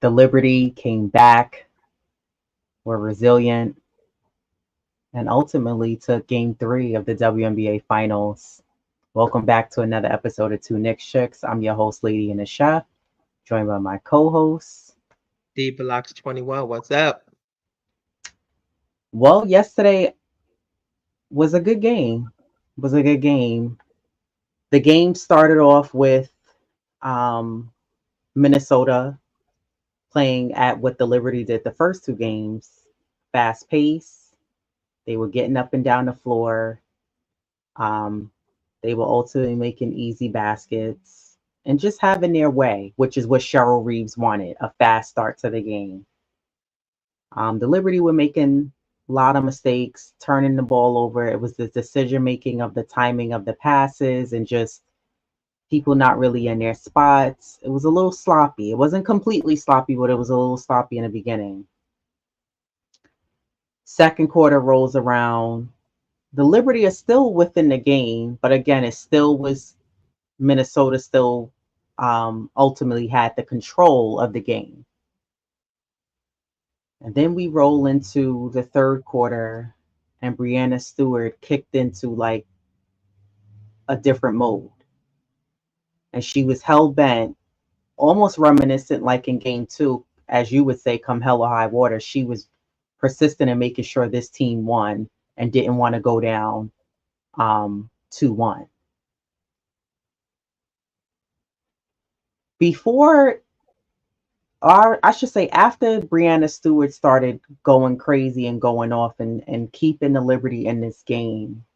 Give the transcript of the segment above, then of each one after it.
The Liberty came back, were resilient, and ultimately took game 3 of the WNBA Finals. Welcome back to another episode of Two Knicks Chicks. I'm your host, Lady and the Chef, joined by my co-hosts. D Blocks 21, what's up? Well, yesterday was a good game. Was a good game. The game started off with um, Minnesota playing at what the Liberty did the first two games, fast pace. They were getting up and down the floor. Um, they were ultimately making easy baskets and just having their way, which is what Cheryl Reeves wanted, a fast start to the game. The Liberty were making a lot of mistakes, turning the ball over. It was the decision making of the timing of the passes and just people not really in their spots. It was a little sloppy. It wasn't completely sloppy, but it was a little sloppy in the beginning. Second quarter rolls around. The Liberty is still within the game, but again, it still was Minnesota still ultimately had the control of the game. And then we roll into the third quarter, and Brianna Stewart kicked into like a different mode. And she was hell bent, almost reminiscent like in game 2, as you would say, come hell or high water. She was persistent in making sure this team won and didn't want to go down 2-1. Before I should say after Brianna Stewart started going crazy and going off and keeping the Liberty in this game,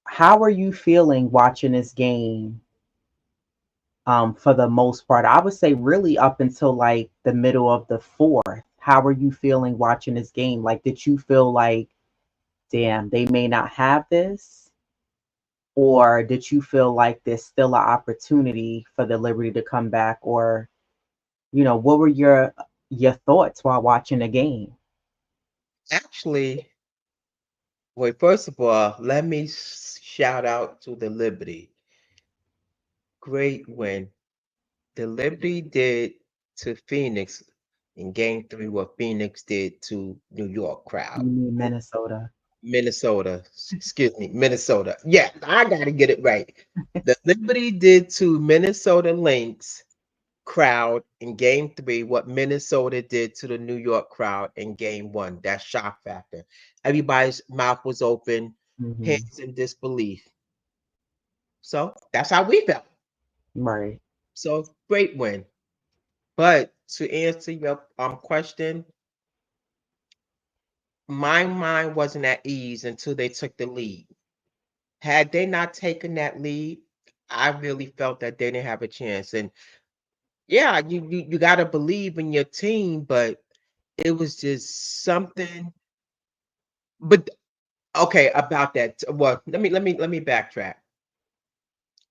how are you feeling watching this game for the most part? I would say really up until like the middle of the fourth. How are you feeling watching this game? Like, did you feel like, damn, they may not have this? Or did you feel like there's still an opportunity for the Liberty to come back? Or, what were your thoughts while watching the game? Actually, wait, first of all, let me shout out to the Liberty. Great win. The Liberty did to Phoenix in game 3 what Phoenix did to New York crowd. You mean Minnesota? Minnesota, excuse me, Minnesota. Yeah, I got to get it right. The Liberty did to Minnesota Lynx crowd in game 3 what Minnesota did to the New York crowd in game 1. That shock factor. Everybody's mouth was open, Hmm. hands in disbelief. So that's how we felt. Right. So great win. But to answer your question, my mind wasn't at ease until they took the lead. Had they not taken that lead, I really felt that they didn't have a chance. And yeah, you got to believe in your team, but it was just something. But okay, about that. Well, let me backtrack.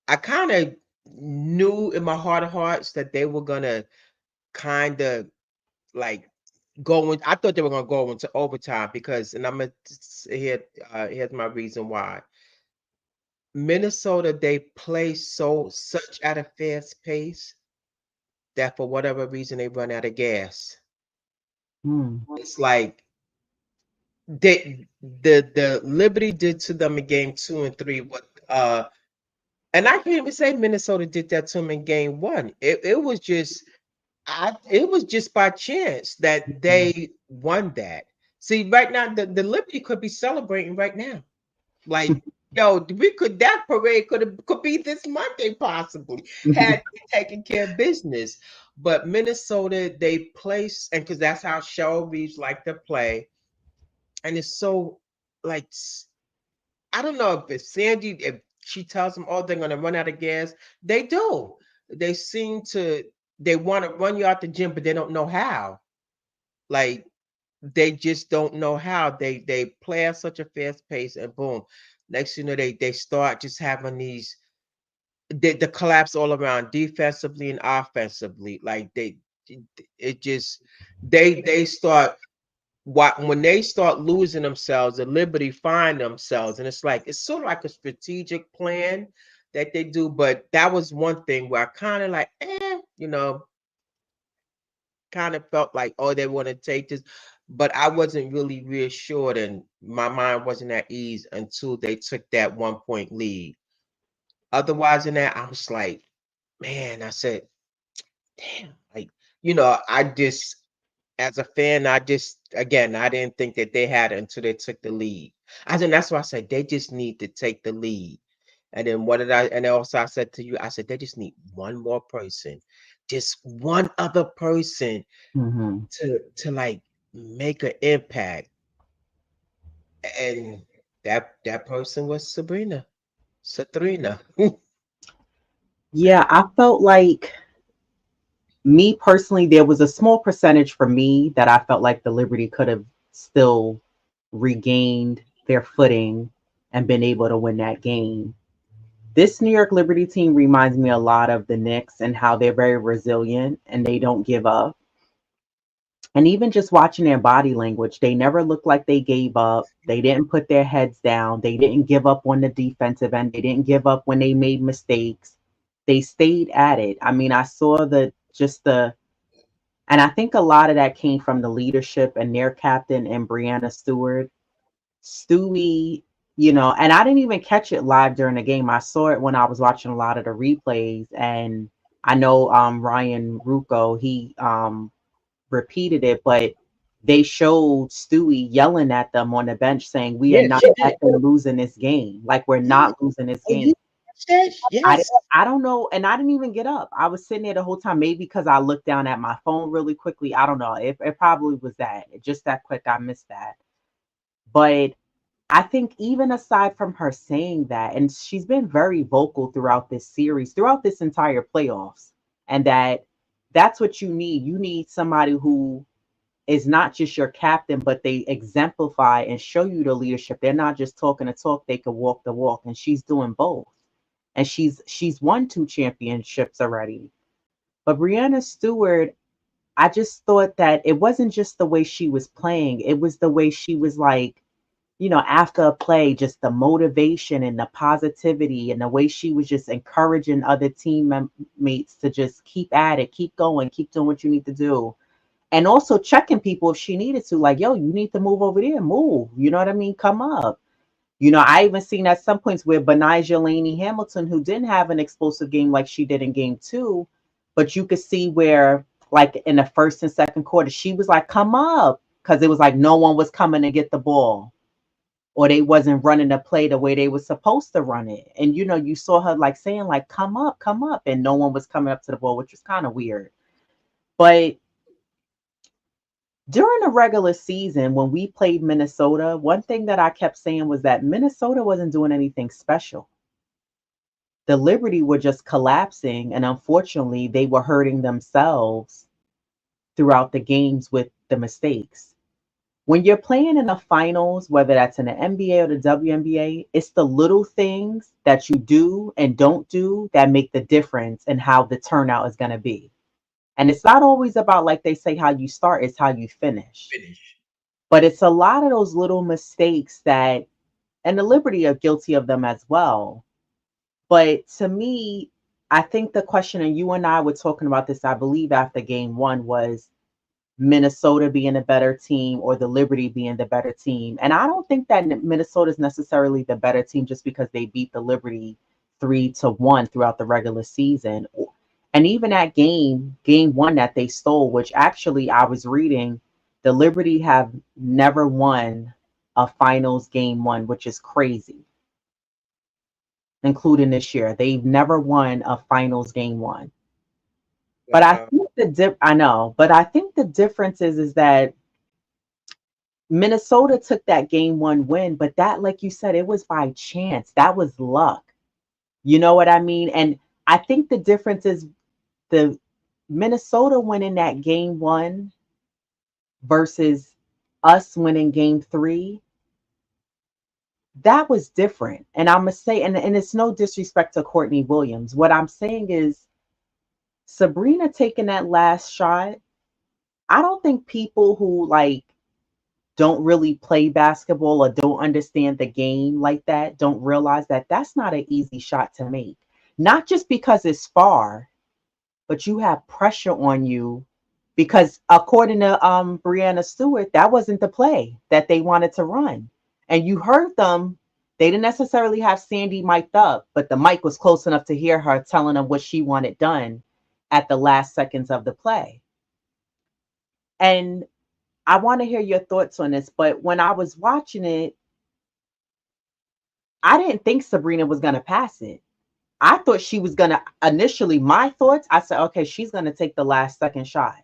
I kind of knew in my heart of hearts that they were gonna kind of like go in. I thought they were gonna go into overtime because, and I'm gonna here. Here's my reason why. Minnesota, they play such at a fast pace that for whatever reason they run out of gas. Hmm. It's like the Liberty did to them in game 2 and 3 what and I can't even say Minnesota did that to them in game 1. It was just it was just by chance that Hmm. they won that. See, right now the Liberty could be celebrating right now. Like, yo, we could that parade could be this Monday possibly had they taken care of business. But Minnesota, they place and because that's how Cheryl Reeves like to play, and it's so like I don't know if it's Sandy if she tells them, oh, they're gonna run out of gas. They do. They seem to they want to run you out the gym, but they don't know how. Like they just don't know how. They play at such a fast pace, and boom, next thing you know, they start just having these the collapse all around defensively and offensively. Like it just they start when they start losing themselves, the Liberty find themselves, and it's like it's sort of like a strategic plan that they do. But that was one thing where I kind of like, kind of felt like, oh, they want to take this, but I wasn't really reassured, and my mind wasn't at ease until they took that 1 point lead. Otherwise than that, I was like, man, I said, damn, like, I just, as a fan, I just, again, I didn't think that they had it until they took the lead. I think that's why I said they just need to take the lead. And then what did I, and also I said to you, I said, they just need one more person, just one other person Hmm. to like make an impact. And that person was Sabrina. Yeah, I felt like, me personally, there was a small percentage for me that I felt like the Liberty could have still regained their footing and been able to win that game. This New York Liberty team reminds me a lot of the Knicks and how they're very resilient and they don't give up. And even just watching their body language, they never looked like they gave up. They didn't put their heads down. They didn't give up on the defensive end. They didn't give up when they made mistakes. They stayed at it. I mean, I saw and I think a lot of that came from the leadership and their captain and Brianna Stewart. Stewie, and I didn't even catch it live during the game. I saw it when I was watching a lot of the replays. And I know Ryan Rucco, he repeated it, but they showed Stewie yelling at them on the bench saying, "We are Yeah, not she did. effing losing this game. Like, we're Yeah. not losing this Oh, game." you watched that? I, Yes. I don't know. And I didn't even get up. I was sitting there the whole time, maybe because I looked down at my phone really quickly. I don't know. It probably was that. Just that quick, I missed that. But I think even aside from her saying that, and she's been very vocal throughout this series, throughout this entire playoffs, and that's what you need. You need somebody who is not just your captain, but they exemplify and show you the leadership. They're not just talking the talk, they can walk the walk. And she's doing both. And she's won 2 championships already. But Brianna Stewart, I just thought that it wasn't just the way she was playing, it was the way she was like, after a play, just the motivation and the positivity and the way she was just encouraging other teammates to just keep at it, keep going, keep doing what you need to do. And also checking people if she needed to, like, yo, you need to move over there, move. You know what I mean? Come up. I even seen at some points where Benijah Laney Hamilton, who didn't have an explosive game like she did in game 2, but you could see where, like in the first and second quarter, she was like, come up. Because it was like no one was coming to get the ball, or they wasn't running the play the way they were supposed to run it. And you saw her like saying, like, come up, and no one was coming up to the ball, which was kind of weird. But during the regular season, when we played Minnesota, one thing that I kept saying was that Minnesota wasn't doing anything special. The Liberty were just collapsing, and unfortunately, they were hurting themselves throughout the games with the mistakes. When you're playing in the finals, whether that's in the NBA or the WNBA, it's the little things that you do and don't do that make the difference in how the turnout is going to be. And it's not always about, like they say, how you start, it's how you finish. Finish. But it's a lot of those little mistakes that, and the Liberty are guilty of them as well. But to me, I think the question, and you and I were talking about this, I believe, after game 1, was Minnesota being a better team or the Liberty being the better team. And I don't think that Minnesota is necessarily the better team just because they beat the Liberty 3-1 throughout the regular season. And even at game 1 that they stole, which actually I was reading, the Liberty have never won a finals game 1, which is crazy, including this year. They've never won a finals game 1. But I Wow. think I know, but I think the difference is that Minnesota took that game 1 win, but that, like you said, it was by chance. That was luck. You know what I mean? And I think the difference is the Minnesota winning that game 1 versus us winning game 3. That was different. And I'm gonna say, and it's no disrespect to Courtney Williams. What I'm saying is Sabrina taking that last shot. I don't think people who like don't really play basketball or don't understand the game like that don't realize that that's not an easy shot to make. Not just because it's far, but you have pressure on you because according to Brianna Stewart, that wasn't the play that they wanted to run. And you heard them, they didn't necessarily have Sandy mic'd up, but the mic was close enough to hear her telling them what she wanted done at the last seconds of the play. And I want to hear your thoughts on this, but when I was watching it, I didn't think Sabrina was going to pass it. I thought she was going to, initially, my thoughts, I said, okay, she's going to take the last second shot.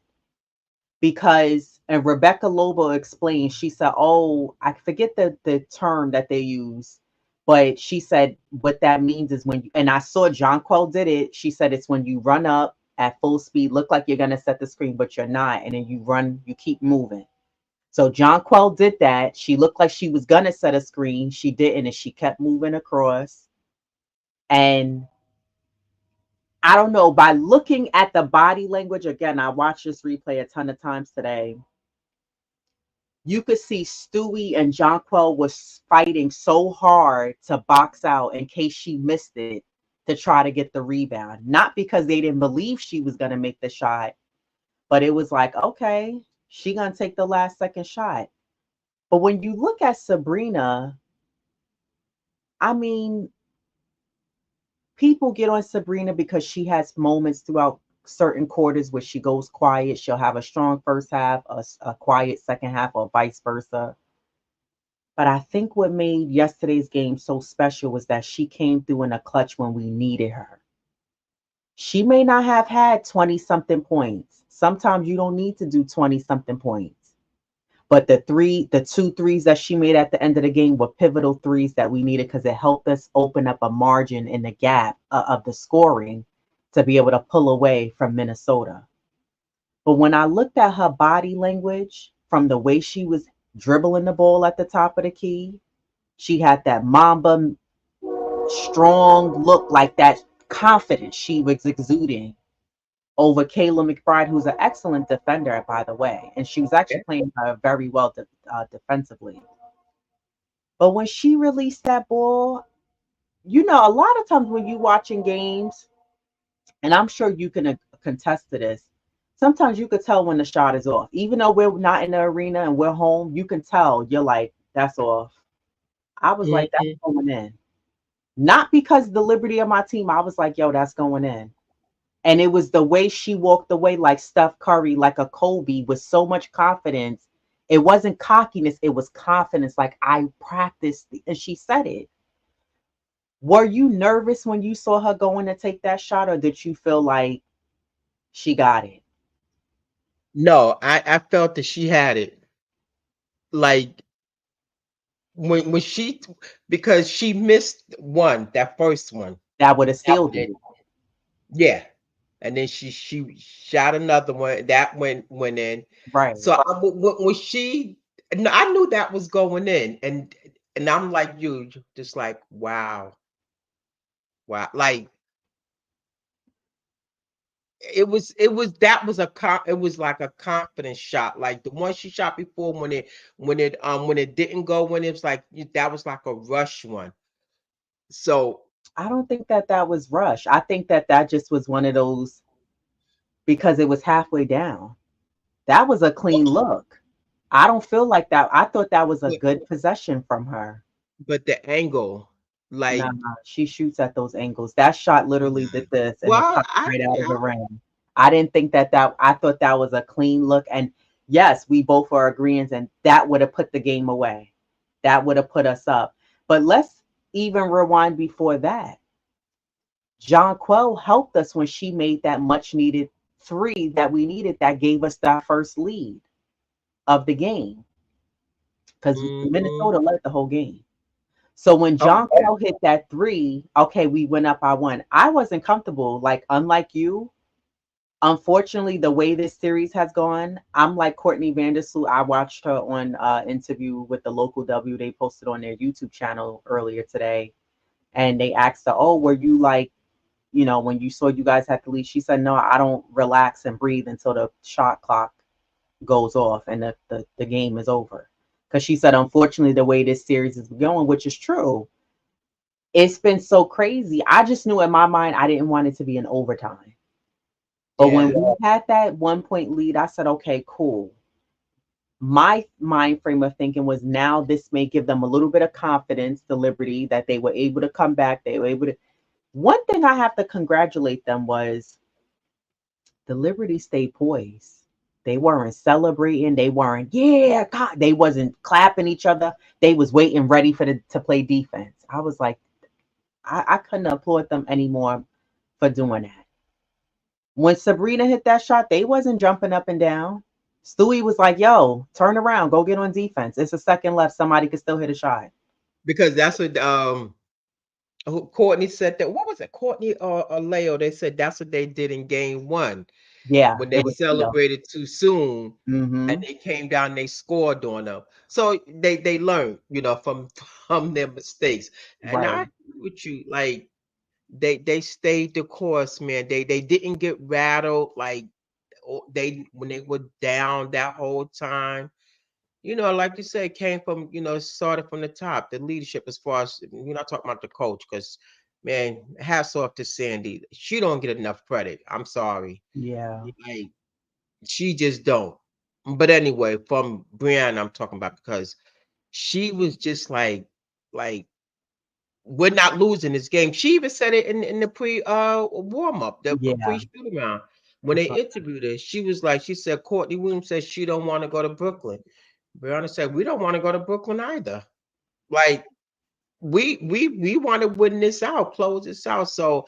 Because, and Rebecca Lobo explained, she said, oh, I forget the term that they use, but she said what that means is when you, and I saw John Quell did it. She said it's when you run up at full speed, look like you're going to set the screen, but you're not. And then you run, you keep moving. So John Quell did that. She looked like she was going to set a screen. She didn't, and she kept moving across. And I don't know, by looking at the body language, again, I watched this replay a ton of times today. You could see Stewie and Jonquel was fighting so hard to box out in case she missed it to try to get the rebound. Not because they didn't believe she was going to make the shot, but it was like, okay, she going to take the last second shot. But when you look at Sabrina, I mean, people get on Sabrina because she has moments throughout certain quarters where she goes quiet. She'll have a strong first half, a quiet second half, or vice versa. But I think what made yesterday's game so special was that she came through in a clutch when we needed her. She may not have had 20 something points. Sometimes you don't need to do 20 something points. But the two threes that she made at the end of the game were pivotal threes that we needed because it helped us open up a margin in the gap of the scoring to be able to pull away from Minnesota. But when I looked at her body language from the way she was dribbling the ball at the top of the key, she had that Mamba strong look, like that confidence she was exuding over Kayla McBride, who's an excellent defender, by the way. And she was actually Yeah. playing very well defensively. But when she released that ball, a lot of times when you're watching games, and I'm sure you can contest to this, sometimes you could tell when the shot is off. Even though we're not in the arena and we're home, you can tell. You're like, that's off. I was like, that's Mhm. going in. Not because the liberty of my team. I was like, yo, that's going in. And it was the way she walked away like Steph Curry, like a Kobe, with so much confidence. It wasn't cockiness, it was confidence. Like, I practiced, and she said it. Were you nervous when you saw her going to take that shot, or did you feel like she got it? No, I felt that she had it. Like when she, because she missed one, that first one. That would have That sealed one, it. yeah. And then she shot another one that went in. Right. So when she, no, I knew that was going in, and I'm like you, just like wow, wow, like it was that was it was like a confidence shot, like the one she shot before when it didn't go in, it was like that was like a rush one. So I don't think that was rush. I think that just was one of those because it was halfway down. That was a clean look. I don't feel like that. I thought that was a but good possession from her. but the angle, Nah, like she shoots at those angles. That shot literally did this and it well, popped right out of the rim. I didn't think I thought that was a clean look. And yes, we both are agreeing, and that would have put the game away. That would have put us up. But let's even rewind before that. John Quell helped us when she made that much needed three that we needed that gave us that first lead of the game because mhm. Minnesota led the whole game. So when Oh John yeah. Quell hit that three, okay, we went up by one. I wasn't comfortable. Like, unlike you, unfortunately, the way this series has gone, I'm like Courtney Vandersloot. I watched her on interview with the local W. They posted on their YouTube channel earlier today. And they asked her, oh, were you like, when you saw you guys had to leave? She said, no, I don't relax and breathe until the shot clock goes off and the game is over. Because she said, unfortunately, the way this series is going, which is true, it's been so crazy. I just knew in my mind I didn't want it to be an overtime. But when Yeah. we had that 1 point lead, I said, okay, cool. My mind frame of thinking was now this may give them a little bit of confidence, the liberty that they were able to come back. They were able to. One thing I have to congratulate them was the liberty stayed poised. They weren't celebrating. They weren't, yeah, God. They wasn't clapping each other. They was waiting ready for to play defense. I was like, I couldn't applaud them anymore for doing that. When Sabrina hit that shot, they wasn't jumping up and down. Stewie was like, yo, turn around, go get on defense. It's a second left. Somebody could still hit a shot. Because that's what Courtney said that. What was it? Courtney or Leo? They said that's what they did in game one Yeah, when they it was Leo. celebrated too soon and Mm-hmm. they came down and they scored on them. So they learned, from from their mistakes. And I Right. agree with you. Like they stayed the course, man. They didn't get rattled like they when they were down that whole time. Like you said, came from, started from the top, the leadership as far as you're not talking about the coach, because man, hats off to Sandy. She don't get enough credit. I'm sorry. Yeah. Like she just don't. But anyway, from Brianna, I'm talking about because she was just like we're not losing this game. She even said it in the pre warm up, the pre Yeah. shoot around. When I they saw. interviewed her, she said Courtney Williams said she don't want to go to Brooklyn. Brianna said we don't want to go to Brooklyn either. Like we want to win this out, close this out. So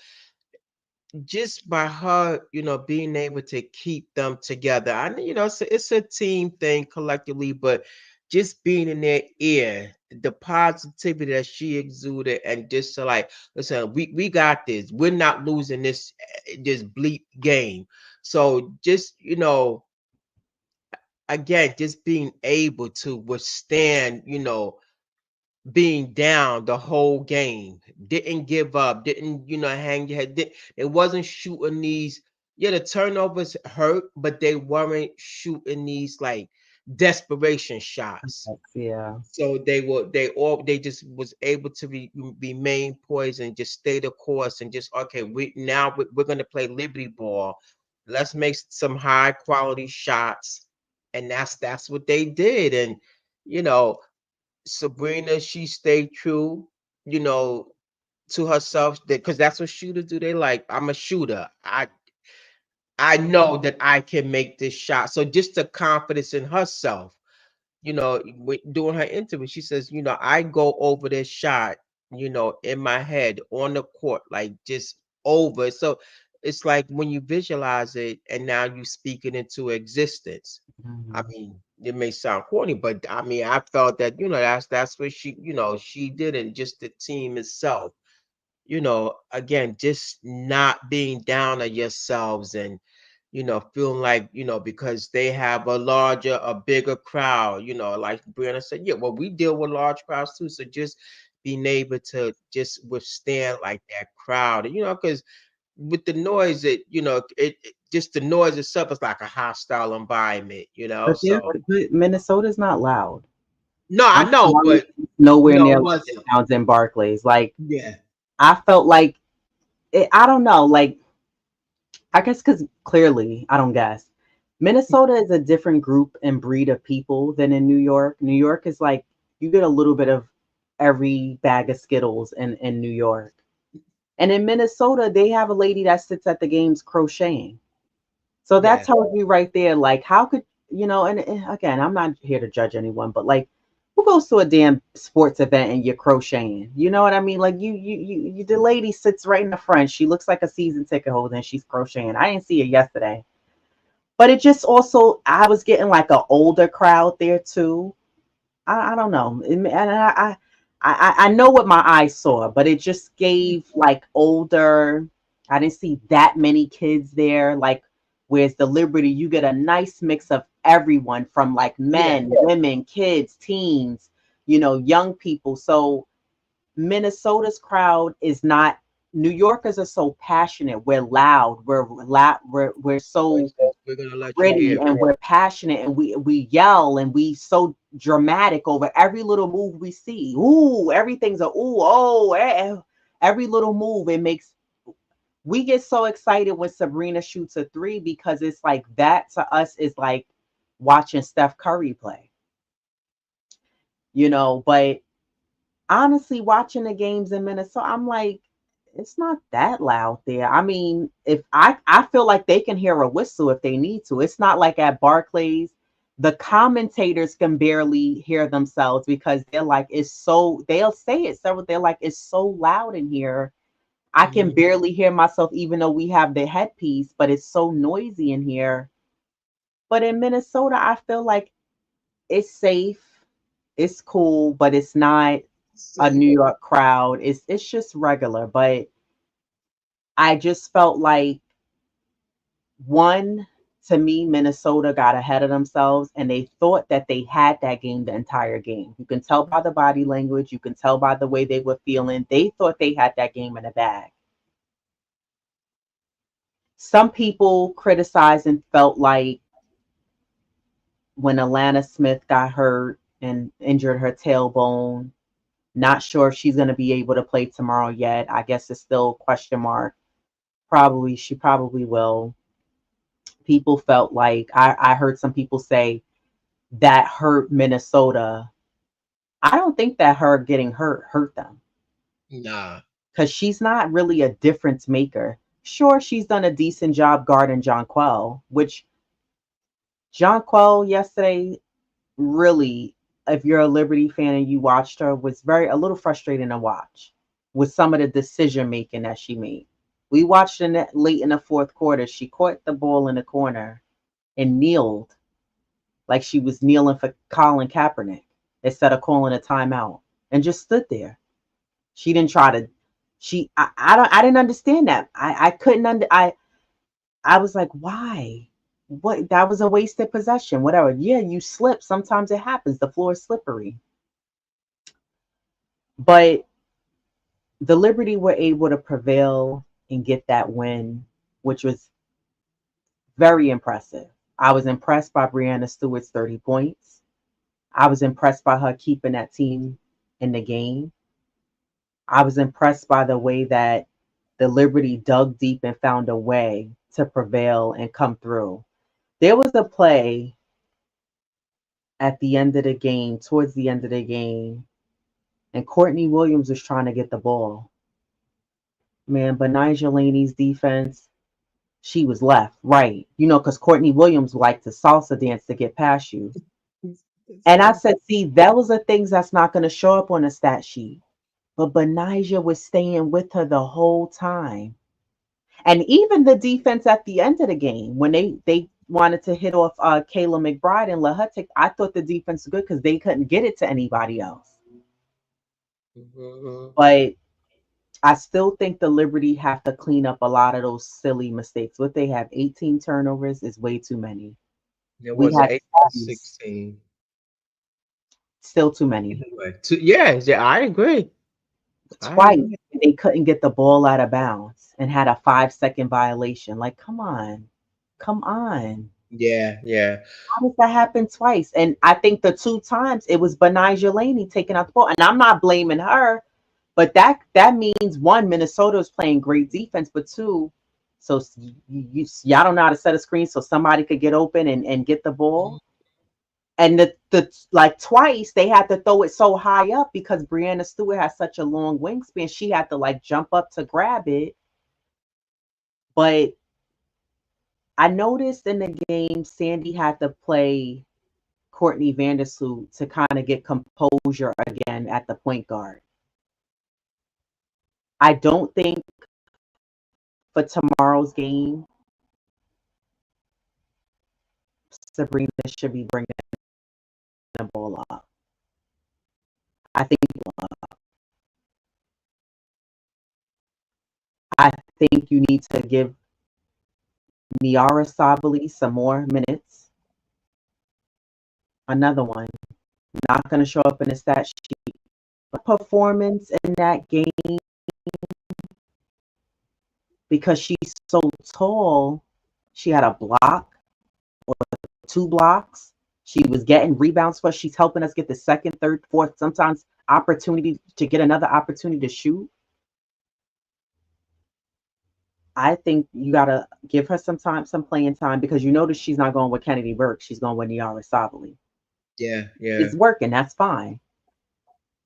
just by her, being able to keep them together. I know, it's a team thing collectively, but just being in their ear, the positivity that she exuded, and just to like, listen, we got this. We're not losing this bleep game. So just again, just being able to withstand, being down the whole game, didn't give up, didn't hang your head. It wasn't shooting these. Yeah, the turnovers hurt, but they weren't shooting these like desperation shots. Yeah. So they just was able to remain poised and just stay the course and just okay. We're gonna play Liberty ball. Let's make some high quality shots, and that's what they did. And you know Sabrina, she stayed true, you know, to herself because that's what shooters do. They like, I'm a shooter. I know that I can make this shot. So just the confidence in herself, doing her interview, she says, I go over this shot, in my head on the court, like just over. So it's like when you visualize it and now you speak it into existence. I Mhm. mean, it may sound corny, but I mean, I felt that, that's what she did, and just the team itself, again, just not being down on yourselves and, feeling like, because they have a bigger crowd, like Brianna said, yeah, well, we deal with large crowds too. So just being able to just withstand like that crowd, because with the noise, just the noise itself is like a hostile environment. But So Minnesota's not loud. no, I I'm know, sorry, but it's nowhere no, near it like it wasn't. sounds in Barclays. Like Yeah, I felt like I don't know. Like I guess because clearly I don't guess Minnesota is a different group and breed of people than in New York. New York is like you get a little bit of every bag of Skittles in New York. And in Minnesota, they have a lady that sits at the games crocheting. So that yeah. tells you right there, like, how could, and again, I'm not here to judge anyone, but like, who goes to a damn sports event and you're crocheting? You know what I mean? Like, the lady sits right in the front. She looks like a season ticket holder and she's crocheting. I didn't see her yesterday. But it just also, I was getting like an older crowd there too. I don't know. And I know what my eyes saw, but it just gave like older. I didn't see that many kids there. Like, whereas the Liberty, you get a nice mix of everyone from like Yeah, men, women, kids, teens, young people. So Minnesota's crowd is not. New Yorkers are so passionate. We're loud. We're loud. We're so voices. We're gonna let you gritty hear it. and we're passionate and we yell and we so dramatic over every little move we see. Ooh, everything's a ooh, oh, every little move it makes we get so excited when Sabrina shoots a three because it's like that to us is like watching Steph Curry play, but honestly, watching the games in Minnesota, I'm like, it's not that loud there. I mean, if I feel like they can hear a whistle if they need to. It's not like at Barclays, the commentators can barely hear themselves because they're like, it's so, they'll say it several, they're like, it's so loud in here. I can Mhm. barely hear myself, even though we have the headpiece, but it's so noisy in here. But in Minnesota, I feel like it's safe, it's cool, but it's not a See, New York crowd. It's just regular, but I just felt like one to me, Minnesota got ahead of themselves and they thought that they had that game the entire game. You can tell by the body language, you can tell by the way they were feeling. They thought they had that game in the bag. Some people criticized and felt like when Alana Smith got hurt and injured her tailbone, not sure if she's going to be able to play tomorrow yet. I guess it's still a question mark. Probably, she probably will. People felt like I heard some people say that hurt Minnesota. I don't think that her getting hurt them nah. because she's not really a difference maker. Sure, she's done a decent job guarding Jonquel, which Jonquel yesterday really, if you're a Liberty fan and you watched her, was a little frustrating to watch with some of the decision making that she made. We watched in late in the fourth quarter. She caught the ball in the corner and kneeled like she was kneeling for Colin Kaepernick instead of calling a timeout and just stood there. She didn't try to. I didn't understand that. I couldn't I was like, why? What, that was a wasted possession. Whatever. Yeah, you slip. Sometimes it happens. The floor is slippery. But the Liberty were able to prevail and get that win, which was very impressive. I was impressed by Brianna Stewart's 30 points. I was impressed by her keeping that team in the game. I was impressed by the way that the Liberty dug deep and found a way to prevail and come through. There was a play at the end of the game, towards the end of the game, and Courtney Williams was trying to get the ball. Man, but Nigel Laney's defense, she was left, right. Because Courtney Williams liked to salsa dance to get past you. And I said, see, that was the things that's not going to show up on the stat sheet. But Benijah was staying with her the whole time. And even the defense at the end of the game, when they wanted to hit off Kayla McBride and let her take, I thought the defense was good because they couldn't get it to anybody else. Mhm. But I still think the Liberty have to clean up a lot of those silly mistakes. What they have, 18 turnovers is way too many. There We was an had 8 to twice, 16. still too many. Either way. Yeah, yeah, I agree. I Twice agree. they couldn't get the ball out of bounds and had a 5-second violation. Like, come on. Come on. Yeah, yeah. How does that happen twice? And I think the two times it was Benijah Laney taking out the ball. And I'm not blaming her, but that means one, Minnesota is playing great defense, but two, so y'all don't know how to set a screen so somebody could get open and get the Mhm. ball. And the like twice they had to throw it so high up because Brianna Stewart has such a long wingspan. She had to like jump up to grab it. But I noticed in the game, Sandy had to play Courtney Vandersloot to kind of get composure again at the point guard. I don't think for tomorrow's game, Sabrina should be bringing the ball up. I think I think you need to give Niara Sabali some more minutes. Another one, not going to show up in the stat sheet. Performance in that game because she's so tall. She had a block or two blocks. She was getting rebounds for us. She's helping us get the second, third, fourth, sometimes opportunity to get another opportunity to shoot. I think you gotta give her some time, some playing time, because you notice she's not going with Kennedy Burke. She's going with Niara Sabali. Yeah, yeah, It's working. That's fine.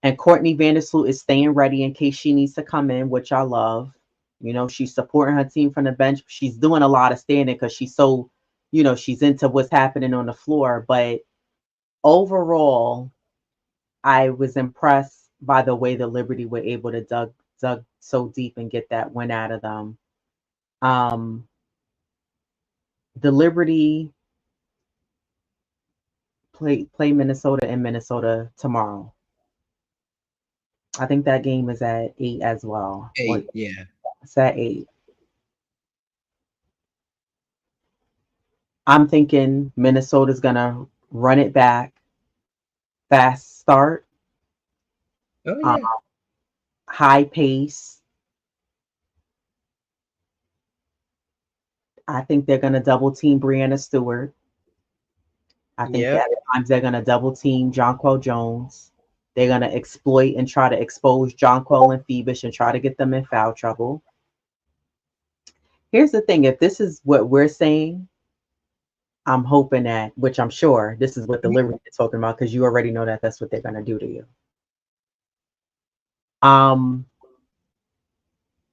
And Courtney Vandersloot is staying ready in case she needs to come in, which I love. You know, she's supporting her team from the bench. She's doing a lot of standing because she's so, she's into what's happening on the floor. But overall, I was impressed by the way the Liberty were able to dug so deep and get that win out of them. Um, the Liberty play Minnesota in Minnesota tomorrow. I think that game is at 8 as well. Or 8, yeah. it's at 8. I'm thinking Minnesota's gonna run it back, fast start, Oh, um, yeah. high pace. I think they're gonna double team Brianna Stewart. I think Yep. at times they're gonna double team Jonquel Jones. They're gonna exploit and try to expose Jonquel and Phoebus and try to get them in foul trouble. Here's the thing: if this is what we're saying, I'm hoping that, which I'm sure this is what the Mhm. Liberty is talking about, because you already know that that's what they're gonna do to you. Um,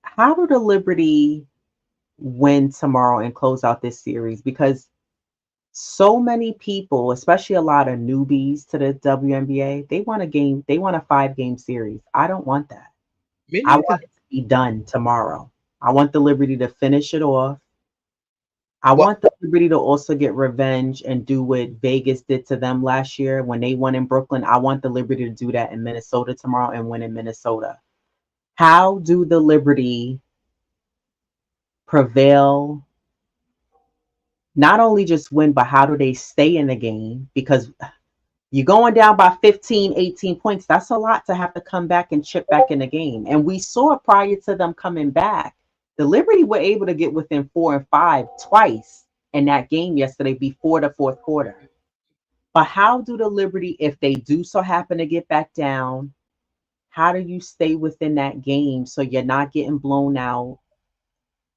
how do the Liberty win tomorrow and close out this series? Because so many people, especially a lot of newbies to the WNBA, they want a game, they want a 5 game series. I don't want that. Me I want neither. it to be done tomorrow. I want the Liberty to finish it off. I What? want the Liberty to also get revenge and do what Vegas did to them last year when they won in Brooklyn. I want the Liberty to do that in Minnesota tomorrow and win in Minnesota. How do the Liberty prevail? Not only just win, but how do they stay in the game? Because you're going down by 15, 18 points. That's a lot to have to come back and chip back in the game. And we saw prior to them coming back, the Liberty were able to get within 4 and 5 twice in that game yesterday before the fourth quarter. But how do the Liberty, if they do so happen to get back down, how do you stay within that game so you're not getting blown out?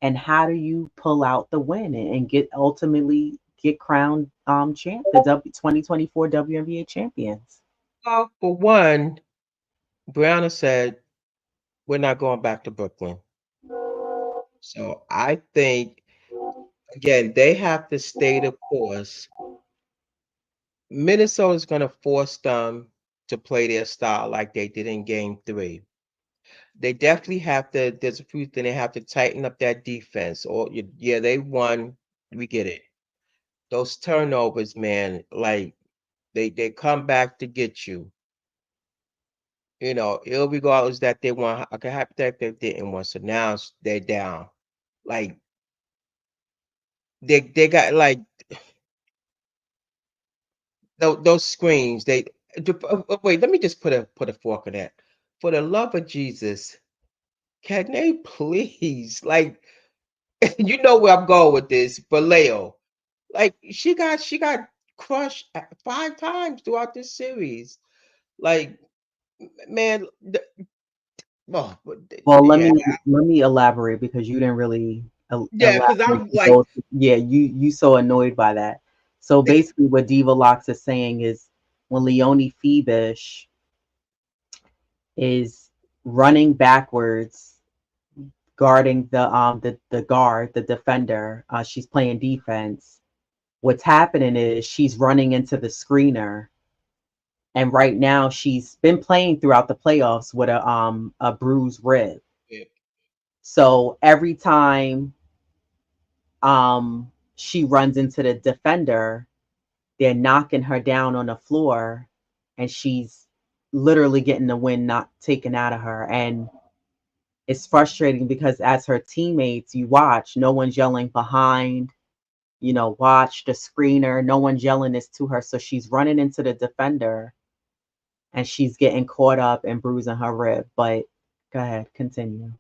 And how do you pull out the win and get ultimately get crowned champ, the 2024 WNBA champions? Well, for one, Brianna said we're not going back to Brooklyn. So I think again they have to stay the course. Minnesota's going to force them to play their style like they did in Game 3. They definitely have to. There's a few things they have to tighten up that defense. Or yeah, they won. We get it. Those turnovers, man, like they come back to get you. Irregardless that they won. I can hypothetically they didn't win. So now they're down. Like they got like those screens. Wait. Let me just put a fork in that. For the love of Jesus, can they please like you know where I'm going with this, but Leo, like she got crushed 5 times throughout this series. Like man, oh, Well, let yeah, me elaborate because you didn't really yeah, because elaborate I'm to like those. Yeah, you so annoyed by that. So basically, what Diva Locks is saying is when Leonie Phoebus is running backwards, guarding the guard, the defender, she's playing defense. What's happening is she's running into the screener, and right now she's been playing throughout the playoffs with a bruised rib. yeah, So every time she runs into the defender, they're knocking her down on the floor, and she's literally getting the wind not taken out of her. And it's frustrating because as her teammates, you watch, no one's yelling behind, watch the screener, no one's yelling this to her. So she's running into the defender and she's getting caught up and bruising her rib. But go ahead, continue.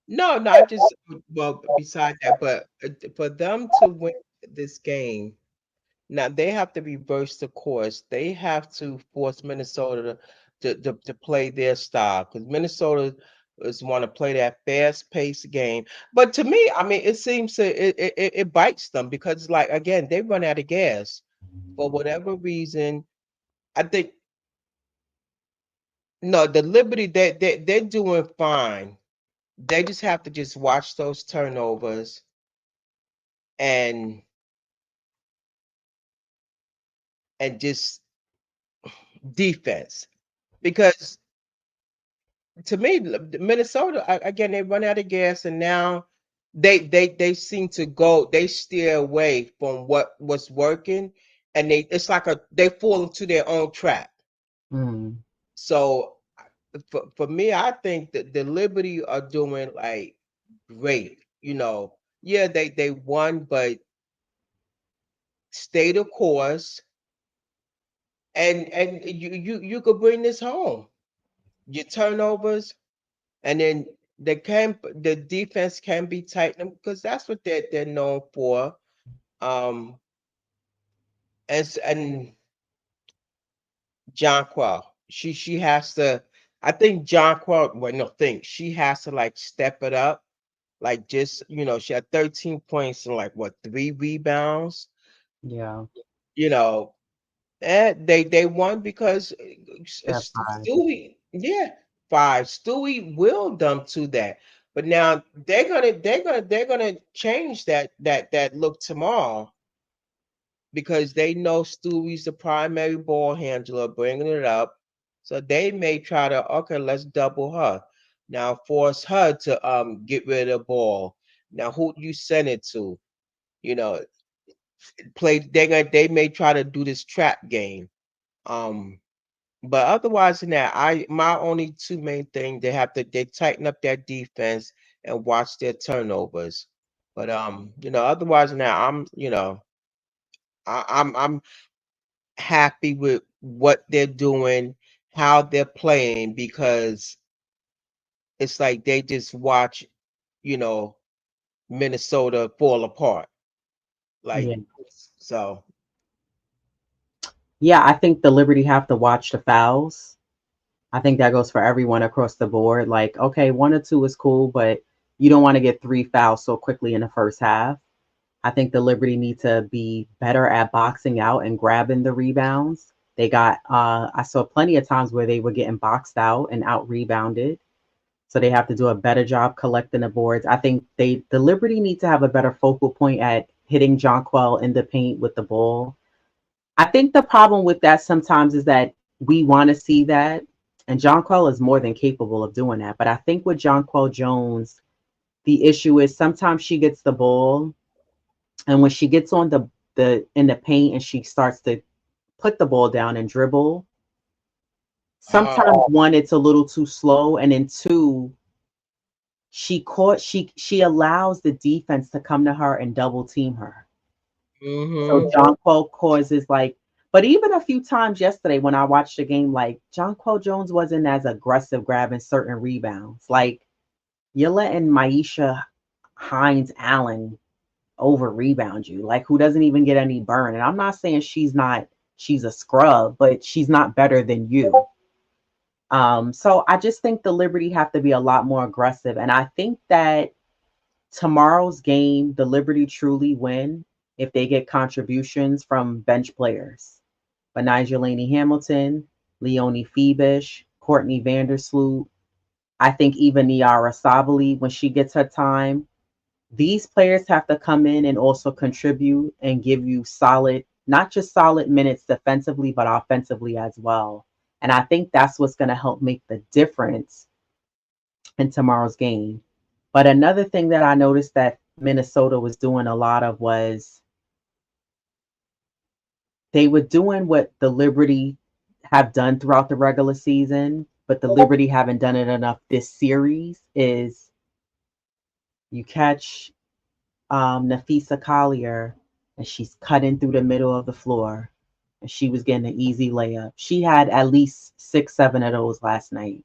no, no, I just well beside that, but for them to win this game. Now they have to reverse the course. They have to force Minnesota to play their style because Minnesota, is want to play that fast paced game. But to me, I mean, it seems to it bites them because like again, they run out of gas for whatever reason. I think no, the Liberty they're doing fine. They just have to just watch those turnovers and just defense because to me, Minnesota again they run out of gas, and now they seem to go. They steer away from what was working, and it's like they fall into their own trap. Mm, So for me, I think that the Liberty are doing like great. Yeah, they won, but stay the course, and you could bring this home. Your turnovers. And then the defense can be tightened because that's what they're known for. Um, and Jonquil, she has to. I think Jonquil. Well, no, think she has to like step it up. Like just she had 13 points and like what 3 rebounds. yeah, You know, and they won because that five. Stewie, yeah, 5. Stewie willed them to that. But now they're gonna change that look tomorrow because they know Stewie's the primary ball handler, bringing it up. So they may try to okay, let's double her. Now force her to get rid of the ball. Now who do you send it to? You know, they may try to do this trap game. Um, But otherwise than that, my only two main things they tighten up their defense and watch their turnovers. But otherwise than that, I'm happy with what they're doing, how they're playing because it's like they just watch, you know, Minnesota fall apart. Like Yeah. so. Yeah, I think the Liberty have to watch the fouls. I think that goes for everyone across the board. Like, okay, one or two is cool, but you don't want to get three fouls so quickly in the first half. I think the Liberty need to be better at boxing out and grabbing the rebounds. They got I saw plenty of times where they were getting boxed out and out rebounded. So they have to do a better job collecting the boards. I think the Liberty need to have a better focal point at hitting Jonquel in the paint with the ball. I think the problem with that sometimes is that we want to see that, and Jonquel is more than capable of doing that. But I think with Jonquel Jones, the issue is sometimes she gets the ball, and when she gets on the in the paint and she starts to put the ball down and dribble, Uh-huh. sometimes one it's a little too slow, and then two she allows the defense to come to her and double team her. So Mm-hmm. John Quell causes like, but even a few times yesterday when I watched the game, like John Quell Jones wasn't as aggressive grabbing certain rebounds. Like you're letting Maisha Hines Allen over rebound you, like who doesn't even get any burn. And I'm not saying she's a scrub, but she's not better than you. So I just think the Liberty have to be a lot more aggressive. And I think that tomorrow's game, the Liberty truly win if they get contributions from bench players. But Laney Hamilton, Leonie Feebish, Courtney Vandersloot, I think even Niara Sabali, when she gets her time, these players have to come in and also contribute and give you solid, not just solid minutes defensively, but offensively as well. And I think that's what's going to help make the difference in tomorrow's game. But another thing that I noticed that Minnesota was doing a lot of was they were doing what the Liberty have done throughout the regular season, but the Liberty haven't done it enough this series is you catch Nafisa Collier and she's cutting through the middle of the floor and she was getting an easy layup. She had at least 6, 7 of those last night.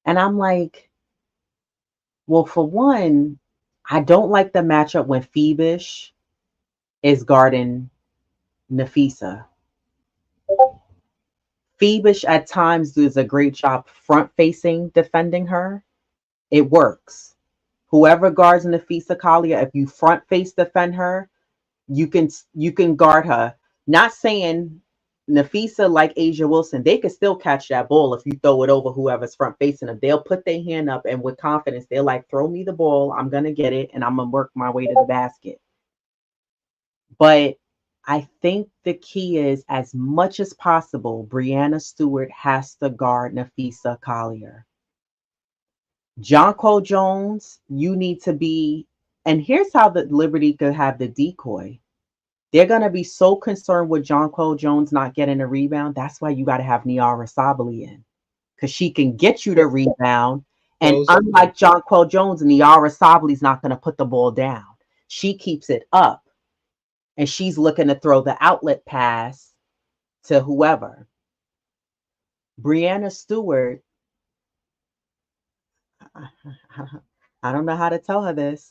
And I'm like, well, for one, I don't like the matchup when Phoebish is guarding Nafisa. Phoebish at times does a great job front facing defending her. It works. Whoever guards Nafisa Collier, if you front face defend her, you can guard her. Not saying Nafisa like Asia Wilson, they could still catch that ball if you throw it over whoever's front facing them. They'll put their hand up and with confidence, they're like, throw me the ball, I'm gonna get it, and I'm gonna work my way to the basket. But I think the key is as much as possible, Brianna Stewart has to guard Nafisa Collier. Jonquel Jones, you need to be, and here's how the Liberty could have the decoy. They're gonna be so concerned with Jonquel Jones not getting a rebound. That's why you got to have Niara Sabali in, because she can get you the rebound. And Those unlike Jonquel Jones, Niara Sabali's not gonna put the ball down. She keeps it up, and she's looking to throw the outlet pass to whoever. Brianna Stewart, I don't know how to tell her this.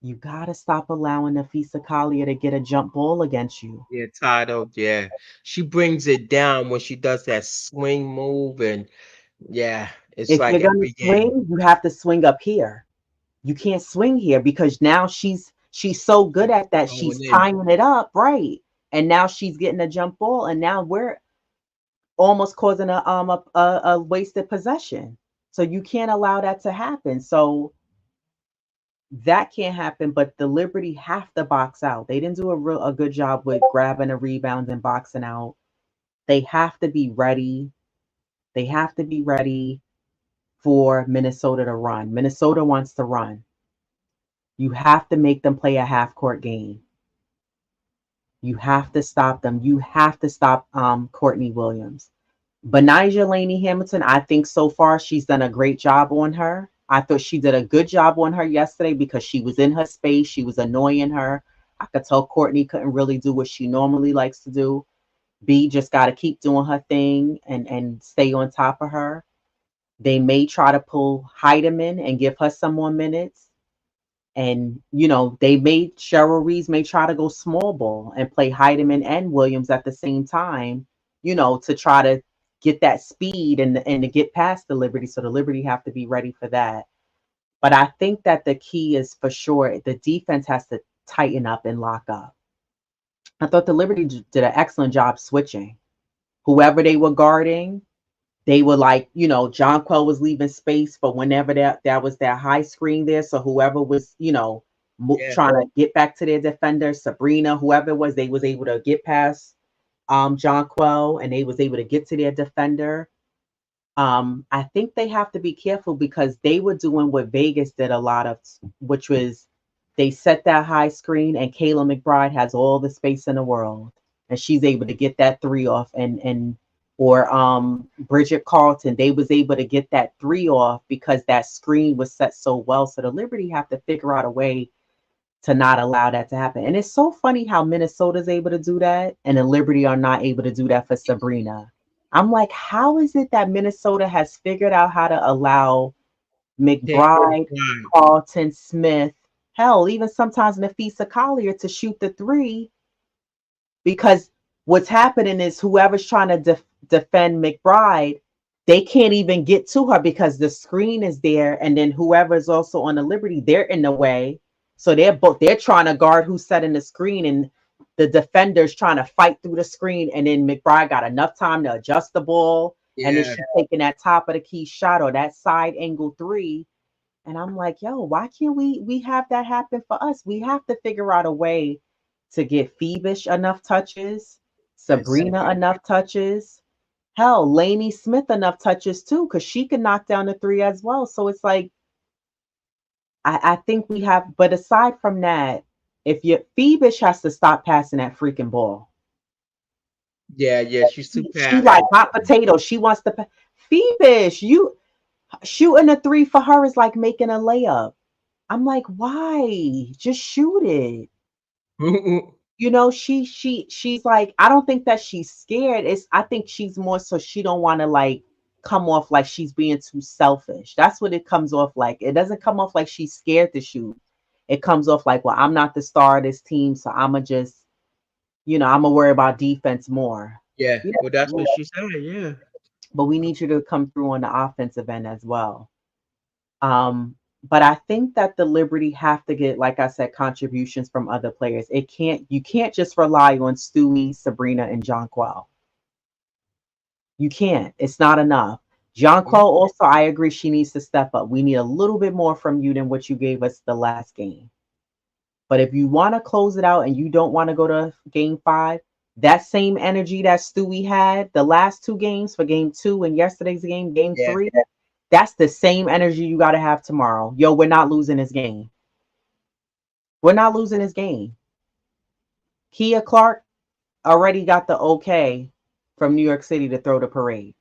You gotta stop allowing Nafisa Collier to get a jump ball against you. yeah, titled, yeah. She brings it down when she does that swing move, and yeah, it's If like you're gonna every game. swing, you have to swing up here. You can't swing here because now she's so good at that. She's Going in. tying it up, right? And now she's getting a jump ball, and now we're almost causing a wasted possession. So you can't allow that to happen. So that can't happen. But the Liberty have to box out. They didn't do a good job with grabbing a rebound and boxing out. They have to be ready. They have to be ready for Minnesota to run. Minnesota wants to run. You have to make them play a half court game. You have to stop them. You have to stop Courtney Williams. Benijah Laney Hamilton, I think so far she's done a great job on her. I thought she did a good job on her yesterday because she was in her space. She was annoying her. I could tell Courtney couldn't really do what she normally likes to do. B just got to keep doing her thing and stay on top of her. They may try to pull Heidemann and give her some more minutes. And, they made Cheryl Reeves may try to go small ball and play Heidemann and Williams at the same time, to try to get that speed and to get past the Liberty. So the Liberty have to be ready for that. But I think that the key is for sure the defense has to tighten up and lock up. I thought the Liberty did an excellent job switching. Whoever they were guarding, they were like, Jonquel was leaving space for whenever that was that high screen there. So whoever was, Yeah, trying to get back to their defender, Sabrina, whoever it was, they was able to get past Jonquel and they was able to get to their defender. I think they have to be careful because they were doing what Vegas did a lot of, which was they set that high screen and Kayla McBride has all the space in the world and she's able to get that three off and or Bridget Carlton, they was able to get that three off because that screen was set so well. So the Liberty have to figure out a way to not allow that to happen. And it's so funny how Minnesota's able to do that and the Liberty are not able to do that for Sabrina. I'm like, how is it that Minnesota has figured out how to allow Taylor McBride, Fine. Carlton, Smith, hell, even sometimes Nafisa Collier to shoot the three? Because what's happening is whoever's trying to defend McBride, they can't even get to her because the screen is there, and then whoever's also on the Liberty, they're in the way. So they're trying to guard who's setting the screen, and the defender's trying to fight through the screen, and then McBride got enough time to adjust the ball, and then Yeah, she's taking that top of the key shot or that side angle three. And I'm like, yo, why can't we have that happen for us? We have to figure out a way to get Phoebish enough touches, Sabrina exactly. enough touches, hell, Lainey Smith enough touches too, because she can knock down the three as well. So it's like I think we have, but aside from that, if you Phoebish has to stop passing that freaking ball. Yeah, yeah, she's too She like passive. hot potato. She wants to Phoebish, you shooting a three for her is like making a layup. I'm like, why? Just shoot it. She's like, I don't think that she's scared. I think she's more so she don't want to like come off like she's being too selfish. That's what it comes off like. It doesn't come off like she's scared to shoot. It comes off like, well, I'm not the star of this team, so I'ma just, I'ma worry about defense more. Yeah, Yeah, well, that's yeah. what she said. Yeah, But we need you to come through on the offensive end as well. But I think that the Liberty have to get, like I said, contributions from other players. You can't just rely on Stewie, Sabrina, and Jonquel. You can't. It's not enough. Jonquel also, I agree, she needs to step up. We need a little bit more from you than what you gave us the last game. But if you want to close it out and you don't want to go to game 5, that same energy that Stewie had the last 2 games for game 2 and yesterday's game, game Yeah. 3, that's the same energy you got to have tomorrow. Yo, we're not losing this game. We're not losing this game. Kia Clark already got the okay from New York City to throw the parade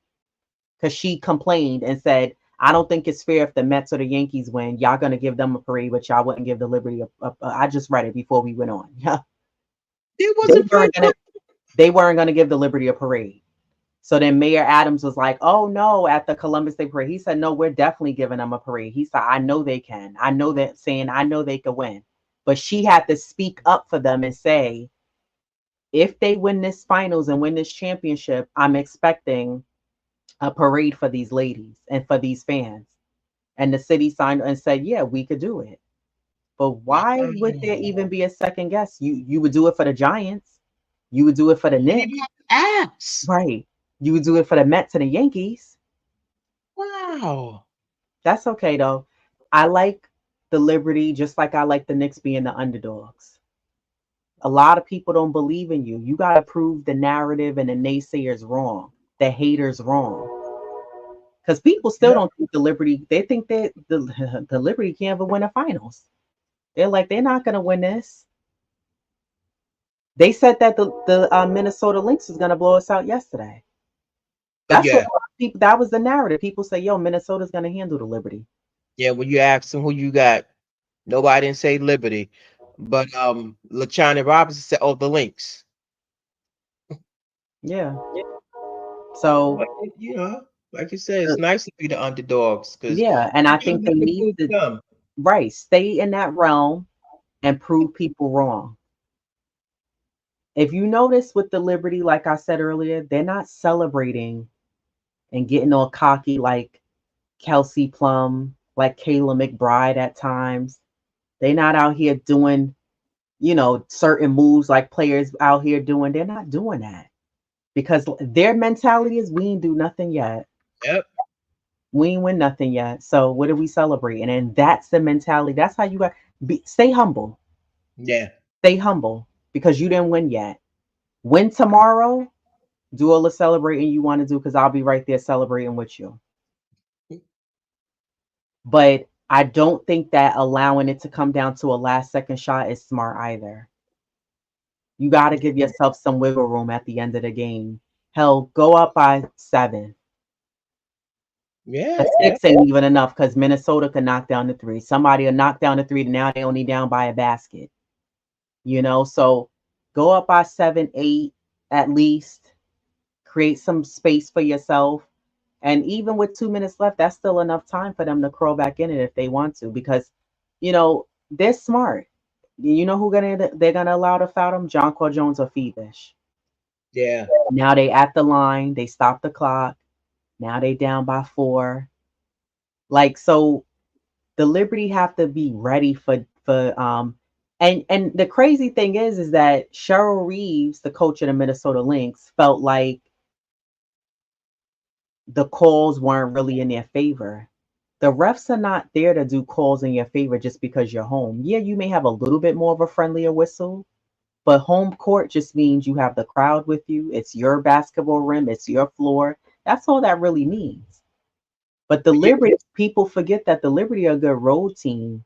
because she complained and said, I don't think it's fair if the Mets or the Yankees win. Y'all going to give them a parade, but y'all wouldn't give the Liberty I just read it before we went on. Yeah. It They wasn't fair. weren't gonna they weren't gonna give the Liberty a parade. So then Mayor Adams was like, oh no, at the Columbus Day parade. He said, no, we're definitely giving them a parade. He said, I know they can. I know that saying I know they could win. But she had to speak up for them and say, if they win this finals and win this championship, I'm expecting a parade for these ladies and for these fans. And the city signed and said, yeah, we could do it. But why would there Wow. even be a second guess? You would do it for the Giants. You would do it for the You didn't Knicks. have apps. Right. You would do it for the Mets and the Yankees. Wow. That's okay though. I like the Liberty just like I like the Knicks being the underdogs. A lot of people don't believe in you. You got to prove the narrative and the naysayers wrong, the haters wrong. Because people still Yep. don't think the Liberty, they think that the Liberty can't even win the finals. They're like, they're not going to win this. They said that the Minnesota Lynx was going to blow us out yesterday. That's what Yeah. people, that was the narrative. People say, yo, Minnesota's going to handle the Liberty. Yeah. When you ask them who you got, nobody didn't say Liberty, but LaChana Robinson said, "Oh, the Lynx." Yeah. So, But like you said, uh, it's nice to be the underdogs because yeah. And I you think know they the need good to, come. right, stay in that realm and prove people wrong. If you notice with the Liberty, like I said earlier, they're not celebrating and getting all cocky like Kelsey Plum, like Kayla McBride at times. They're not out here doing, certain moves like players out here doing. They're not doing that because their mentality is we ain't do nothing yet. Yep. We ain't win nothing yet. So what are we celebrating? And that's the mentality. That's how you got stay humble. Yeah. Stay humble because you didn't win yet. Win tomorrow, do all the celebrating you want to do because I'll be right there celebrating with you. But I don't think that allowing it to come down to a last second shot is smart either. You got to give yourself some wiggle room at the end of the game. Hell, go up by 7. A Yeah. 6 ain't even enough because Minnesota could knock down the 3. Somebody will knock down the 3. Now they only down by a basket. So go up by 7, 8 at least. Create some space for yourself. And even with 2 minutes left, that's still enough time for them to crawl back in it if they want to, because they're smart. You know who they're gonna allow to foul them? John Jonquel Jones or Feebish. Yeah. Now they at the line, they stop the clock. Now they down by 4. Like so, the Liberty have to be ready for. And the crazy thing is that Cheryl Reeves, the coach of the Minnesota Lynx, felt like the calls weren't really in their favor. The refs are not there to do calls in your favor just because you're home. Yeah, you may have a little bit more of a friendlier whistle, but home court just means you have the crowd with you. It's your basketball rim, it's your floor. That's all that really means. But the Yeah. Liberty, people forget that the Liberty are a good road team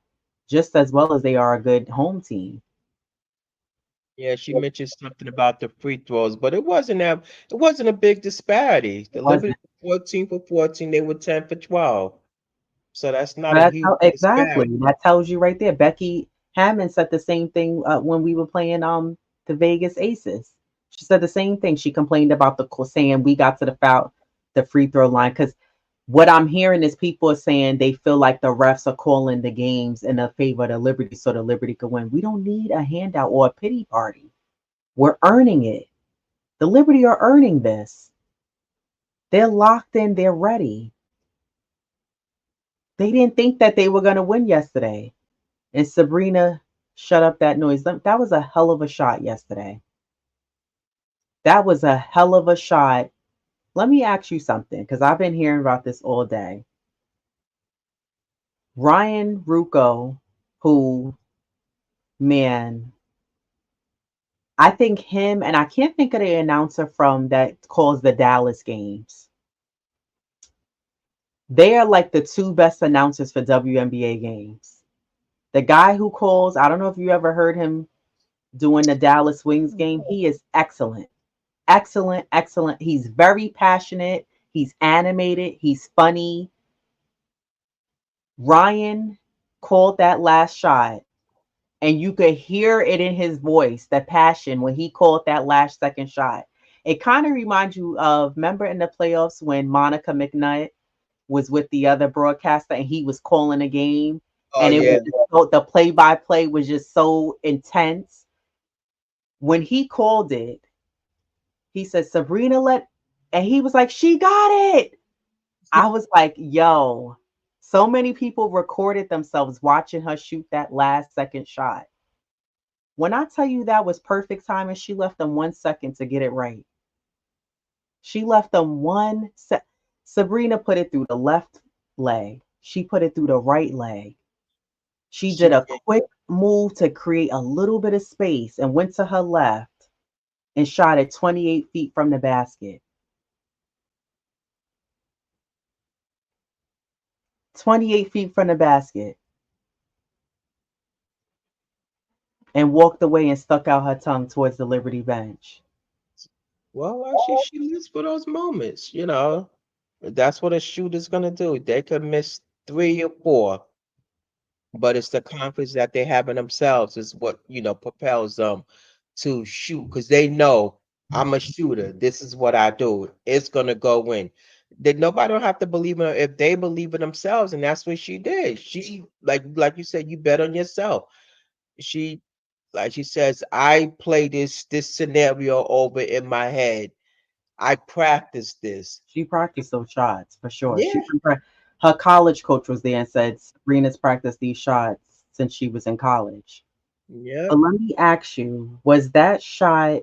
just as well as they are a good home team. Yeah, she mentioned something about the free throws, but it wasn't a big disparity. It The Liberty wasn't. were 14 for 14, they were 10 for 12. So that's not a That's huge how, exactly. disparity. That tells you right there. Becky Hammond said the same thing when we were playing the Vegas Aces. She said the same thing. She complained about the saying we got to the free throw line because what I'm hearing is people are saying they feel like the refs are calling the games in the favor of the Liberty so the Liberty could win. We don't need a handout or a pity party. We're earning it. The Liberty are earning this. They're locked in. They're ready. They didn't think that they were gonna win yesterday. And Sabrina shut up that noise. That was a hell of a shot yesterday. That was a hell of a shot. Let me ask you something, because I've been hearing about this all day. Ryan Rucco, who, man, I think him and I can't think of the announcer from that calls the Dallas games. They are like the two best announcers for WNBA games. The guy who calls, I don't know if you ever heard him doing the Dallas Wings game. He is excellent. Excellent, excellent. He's very passionate. He's animated. He's funny. Ryan called that last shot, and you could hear it in his voice, the passion when he called that last second shot. It kind of reminds you of, remember in the playoffs when Monica McNutt was with the other broadcaster and he was calling a game, Oh and it was yeah. just the play by play was just so intense. When he called it, he said, Sabrina and he was like, she got it. I was like, yo, so many people recorded themselves watching her shoot that last second shot. When I tell you that was perfect timing, she left them 1 second to get it right. She left them Sabrina put it through the left leg. She put it through the right leg. She did She a quick move to create a little bit of space and went to her left and shot it 28 feet from the basket. 28 feet from the basket. And walked away and stuck out her tongue towards the Liberty bench. well, she lives for those moments, you know. That's what a shooter's gonna do. They could miss 3 or 4, but it's the confidence that they have in themselves is what propels them to shoot because they know I'm a shooter. This is what I do. It's gonna go in. That nobody don't have to believe in her if they believe in themselves, and that's what she did. She like you said, you bet on yourself. She like she says, I play this scenario over in my head. I practice this. She practiced those shots for sure. Yeah, Her college coach was there and said Sabrina's practiced these shots since she was in college. yeah. But let me ask you, was that shot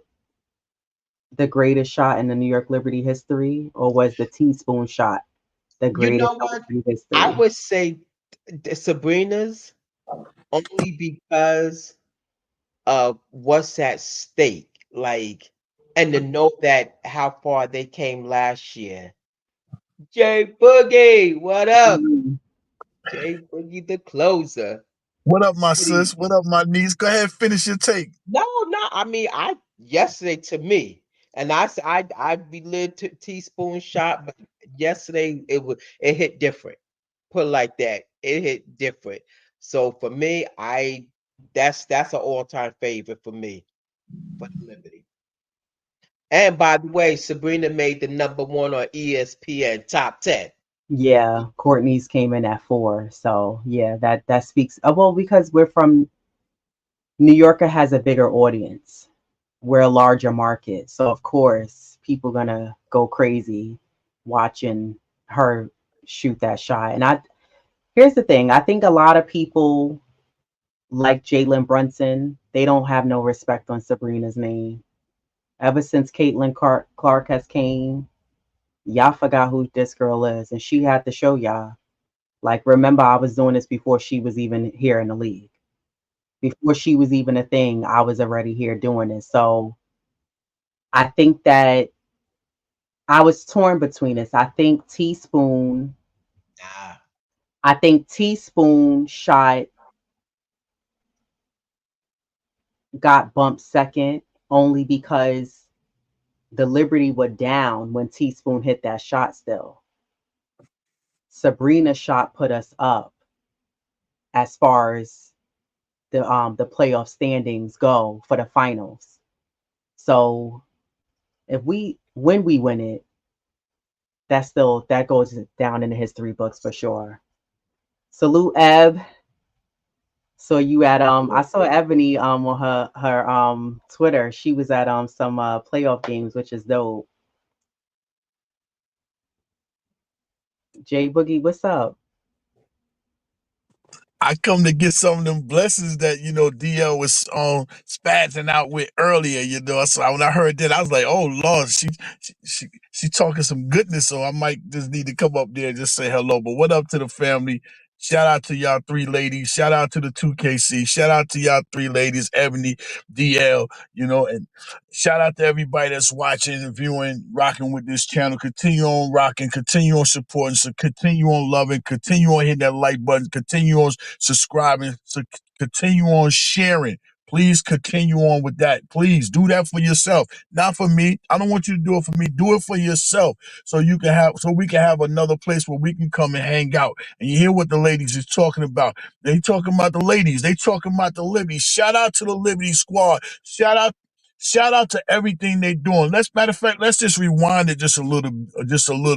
the greatest shot in the New York Liberty history, or was the teaspoon shot the You greatest know shot what? in I history? would say Sabrina's only because of what's at stake. Like, and to know that how far they came last year. Jay Boogie, what up? Mhm. Jay Boogie, the closer. What up, my City. sis? What up, my niece? Go ahead, finish your take. No, no. I mean, I yesterday to me, and I relived teaspoon shot, but yesterday it hit different. Put it like that, it hit different. So for me, that's an all time favorite for me for the Liberty. And by the way, Sabrina made the #1 on ESPN top 10. Yeah, Courtney's came in at 4. So yeah, that speaks. Well, because we're from New Yorker has a bigger audience. We're a larger market, so of course people gonna go crazy watching her shoot that shot. And here's the thing: I think a lot of people like Jalen Brunson, they don't have no respect on Sabrina's name. Ever since Caitlin Clark has came, y'all forgot who this girl is, and she had to show y'all. Like, remember, I was doing this before she was even here in the league. Before she was even a thing, I was already here doing this. So I think that I was torn between this. Nah. I think Teaspoon shot got bumped second only because the Liberty were down when Teaspoon hit that shot still. Sabrina's shot put us up as far as the playoff standings go for the finals. So if we when we win it, that goes down in the history books for sure. Salute Eb. So you at I saw Ebony on her Twitter. She was at some playoff games, which is dope. Jay Boogie, what's up? I come to get some of them blessings that DL was spazzing out with earlier. So when I heard that, I was like, "Oh Lord, she talking some goodness." So I might just need to come up there and just say hello. But what up to the family? Shout out to y'all three ladies. Shout out to the 2KC. Shout out to y'all three ladies, Ebony, DL. And shout out to everybody that's watching and viewing, rocking with this channel. Continue on rocking, continue on supporting, so continue on loving, continue on hitting that like button, continue on subscribing, so continue on sharing. Please continue on with that. Please do that for yourself, not for me. I don't want you to do it for me. Do it for yourself, so we can have another place where we can come and hang out. And you hear what the ladies is talking about. They talking about the ladies. They talking about the Liberty. Shout out to the Liberty Squad. Shout out to everything they doing. Matter of fact, let's just rewind it just a little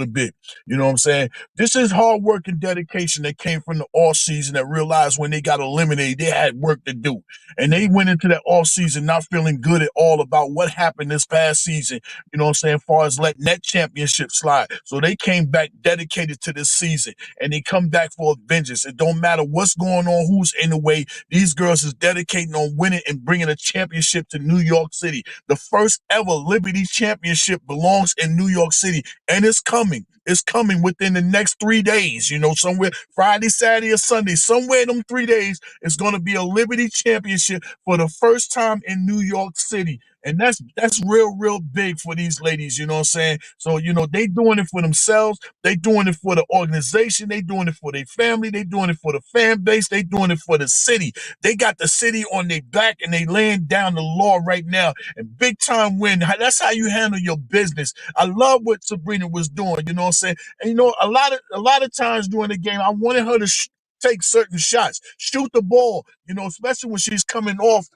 bit. You know what I'm saying? This is hard work and dedication that came from the off season that realized when they got eliminated, they had work to do. And they went into that off season not feeling good at all about what happened this past season, you know what I'm saying, as far as letting that championship slide. So they came back dedicated to this season, and they come back for vengeance. It don't matter what's going on, who's in the way. These girls is dedicating on winning and bringing a championship to New York City. The first ever Liberty championship belongs in New York City, and it's coming. It's coming within the next 3 days, somewhere Friday, Saturday, or Sunday, somewhere in them 3 days, it's going to be a Liberty championship for the first time in New York City. And that's real big for these ladies, you know what I'm saying? So, they doing it for themselves. They doing it for the organization. They doing it for their family. They doing it for the fan base. They doing it for the city. They got the city on their back, and they laying down the law right now. And big time win. That's how you handle your business. I love what Sabrina was doing, you know what I'm saying? And, a lot of times during the game, I wanted her to take certain shots, shoot the ball, especially when she's coming off.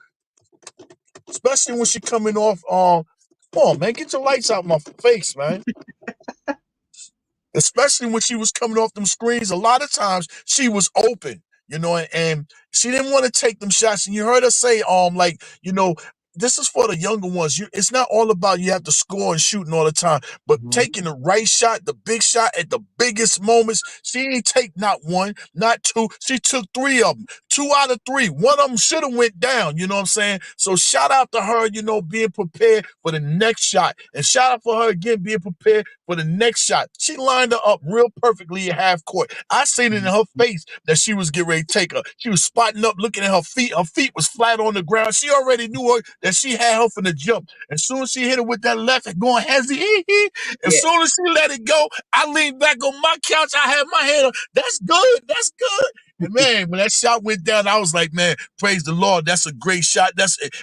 Especially when she coming off, come on, man, get your lights out my face, man. Especially when she was coming off them screens, a lot of times she was open, and she didn't want to take them shots. And you heard her say, this is for the younger ones. It's not all about you have to score and shooting all the time, but taking the right shot, the big shot at the biggest moments. She ain't take not one, not two. She took 3 of them. 2 out of 3. One of them should have went down, you know what I'm saying? So shout out to her, being prepared for the next shot. And shout out for her again being prepared for the next shot. She lined her up real perfectly at half court. I seen it in her face that she was getting ready to take her. She was spotting up, looking at her feet. Her feet was flat on the ground. She already knew that she had her from the jump. As soon as she hit it with that left and going hezzy, as soon as she let it go, I leaned back on my couch. I had my head up. That's good. That's good. And man, when that shot went down, I was like, man, praise the Lord. That's a great shot.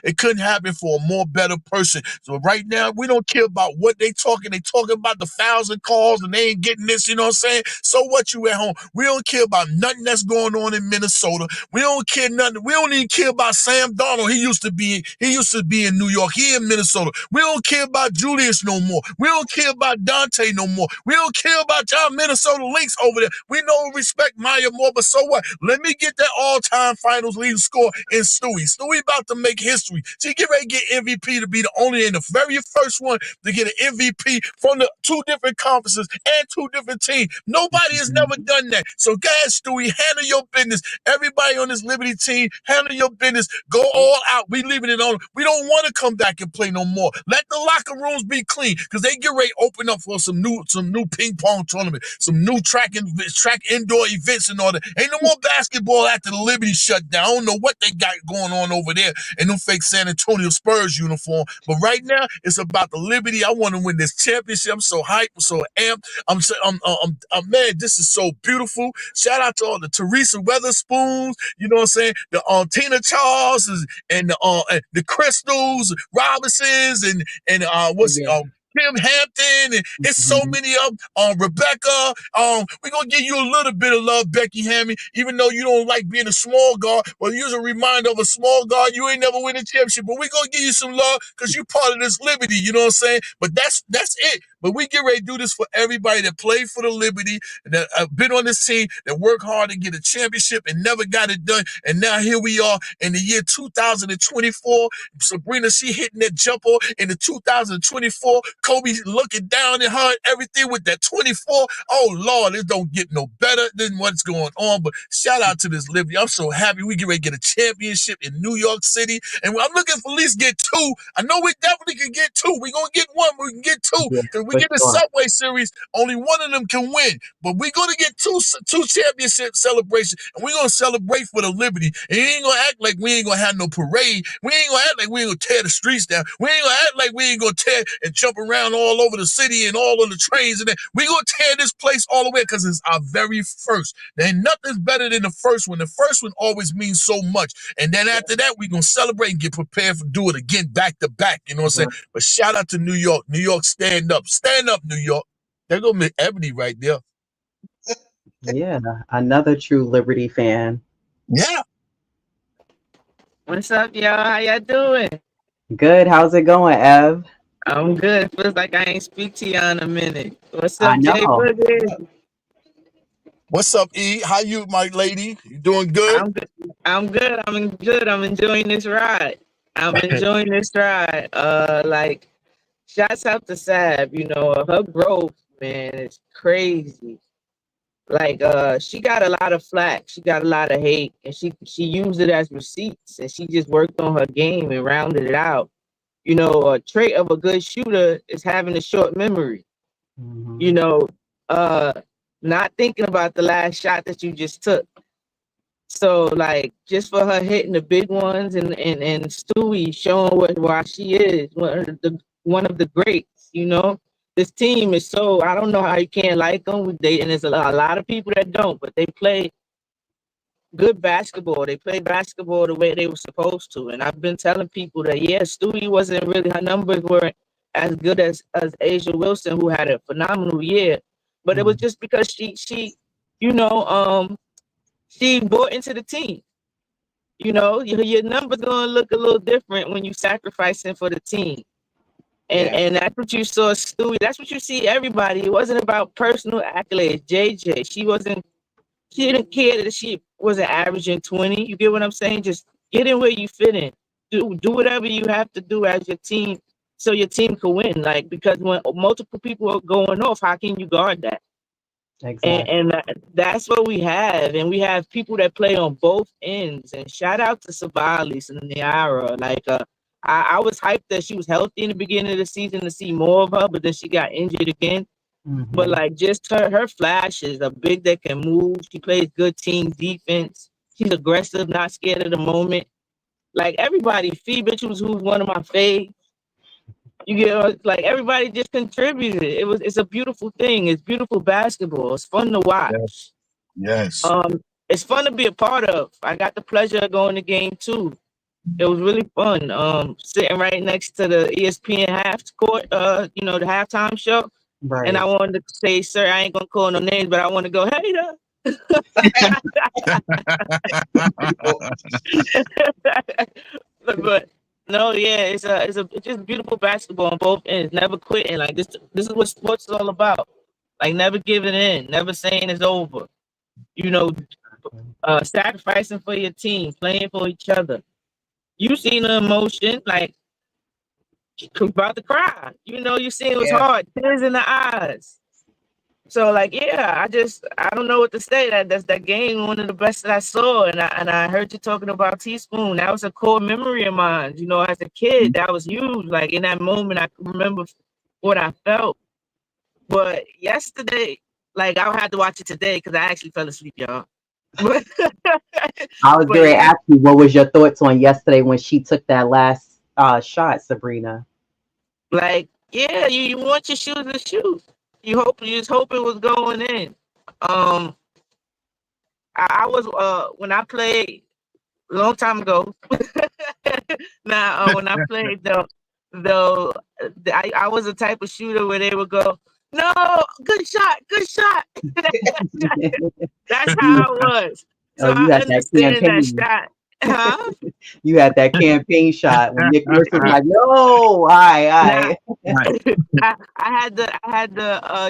It couldn't happen for a more better person. So right now, we don't care about what they talking. They talking about the fouls and calls, and they ain't getting this, you know what I'm saying? So what, you at home? We don't care about nothing that's going on in Minnesota. We don't care nothing. We don't even care about Sam Darnold. He used to be in New York. He in Minnesota. We don't care about Julius no more. We don't care about Dante no more. We don't care about y'all Minnesota Lynx over there. We know and respect Maya more, but so what? Let me get that all-time finals leading score in Stewie. Stewie about to make history. She get ready to get MVP to be the only and the very first one to get an MVP from the 2 different conferences and 2 different teams. Nobody has never done that. So guys, Stewie, handle your business. Everybody on this Liberty team, handle your business. Go all out. We leaving it on. We don't want to come back and play no more. Let the locker rooms be clean, because they get ready to open up for some new ping pong tournament, some new track indoor events and all that. Ain't no more basketball after the Liberty shut down. I don't know what they got going on over there in them fake San Antonio Spurs uniform. But right now, it's about the Liberty. I want to win this championship. I'm so hyped. I'm so amped. Man, this is so beautiful. Shout out to all the Teresa Weatherspoons, you know what I'm saying? The Tina Charles and the Crystals, Robinsons, and Kim Hampton, and it's so many of them. Rebecca, we're going to give you a little bit of love, Becky Hammond, even though you don't like being a small guard. Well, you're a reminder of a small guard. You ain't never win a championship, but we're going to give you some love because you're part of this Liberty, you know what I'm saying? But that's it. But we get ready to do this for everybody that played for the Liberty, that been on this team, that worked hard to get a championship and never got it done. And now here we are in the year 2024. Sabrina, she hitting that jumper in the 2024. Kobe looking down at her and everything with that 24. Oh, Lord, it don't get no better than what's going on. But shout out to this Liberty. I'm so happy we get ready to get a championship in New York City. And I'm looking for at least get two. I know we definitely can get two. We're going to get one, but we can get two. Yeah, Because we for get the sure. Subway Series, only one of them can win. But we're going to get two championship celebrations, and we're going to celebrate for the Liberty. And you ain't going to act like we ain't going to have no parade. We ain't going to act like we ain't going to tear the streets down. We ain't going to act like we ain't going to tear and jump around all over the city and all on the trains. And then we're going to tear this place all the way because it's our very first. There ain't nothing's better than the first one. The first one always means so much. And then after that, we're going to celebrate and get prepared for do it again back to back. You know what I'm saying? But shout out to New York. New York, stand up. Stand up, New York. They're going to make Ebony right there. Yeah, another true Liberty fan. Yeah. What's up, y'all? How y'all doing? Good. How's it going, Ev? I'm good. Feels like I ain't speak to y'all in a minute. What's I up, Jay know. Boogie? What's up, E? How you, my lady? You doing good? I'm good. I'm good. Good. I'm enjoying this ride. I'm enjoying this ride. Like, shouts out to Sab. You know, her growth, man, is crazy. Like, she got a lot of flack. She got a lot of hate, and she used it as receipts, and she just worked on her game and rounded it out. You know, a trait of a good shooter is having a short memory. Mhm. You know, not thinking about the last shot that you just took. So like just for her hitting the big ones and Stewie showing why she is one of the greats, you know. This team is so I don't know how you can't like them. And there's a lot of people that don't, but they play good basketball. They play basketball the way they were supposed to. And I've been telling people that Stewie wasn't really her numbers weren't as good as Asia Wilson, who had a phenomenal year. But it was just because she you know she bought into the team. You know, your numbers gonna look a little different when you sacrificing for the team. And that's what you saw Stewie. That's what you see everybody. It wasn't about personal accolades. JJ, she didn't care that she wasn't averaging 20. You get what I'm saying? Just get in where you fit in. Do whatever you have to do as your team so your team can win. Like because when multiple people are going off, how can you guard that? Exactly. And that's what we have. And we have people that play on both ends. And shout out to Sabalis and Niara. Like, I was hyped that she was healthy in the beginning of the season to see more of her, but then she got injured again. But like, just her flashes, a big that can move. She plays good team defense. She's aggressive, not scared of the moment. Like everybody, Fee Mitchell, who's one of my faves. You get like everybody just contributed. It's a beautiful thing. It's beautiful basketball. It's fun to watch. Yes. It's fun to be a part of. I got the pleasure of going to game too. It was really fun. Sitting right next to the ESPN half court, you know, the halftime show. Right. And I wanted to say, sir, I ain't gonna call no names, but I want to go, hey there. but no, yeah, it's just beautiful basketball on both ends. Never quitting. Like this is what sports is all about. Like never giving in, never saying it's over. You know, sacrificing for your team, playing for each other. You seen the emotion, like about to cry. You know, you see it was hard, tears in the eyes. So like, yeah, I don't know what to say. That game, one of the best that I saw, and I heard you talking about Teaspoon. That was a core memory of mine. You know, as a kid, that was huge. Like in that moment, I can remember what I felt. But yesterday, like I had to watch it today because I actually fell asleep, y'all. I was going to ask you, what was your thoughts on yesterday when she took that last shot, Sabrina? Like, yeah, you want your shoes to shoot. You just hope it was going in. I was when I played a long time ago. Now, when I played I was the type of shooter where they would go, no, good shot. That's how I was. So Oh, you I got that understand that campaign. shot. Huh? You had that campaign shot when Nick Nurse was like, "No, Nah, I." Right. I had the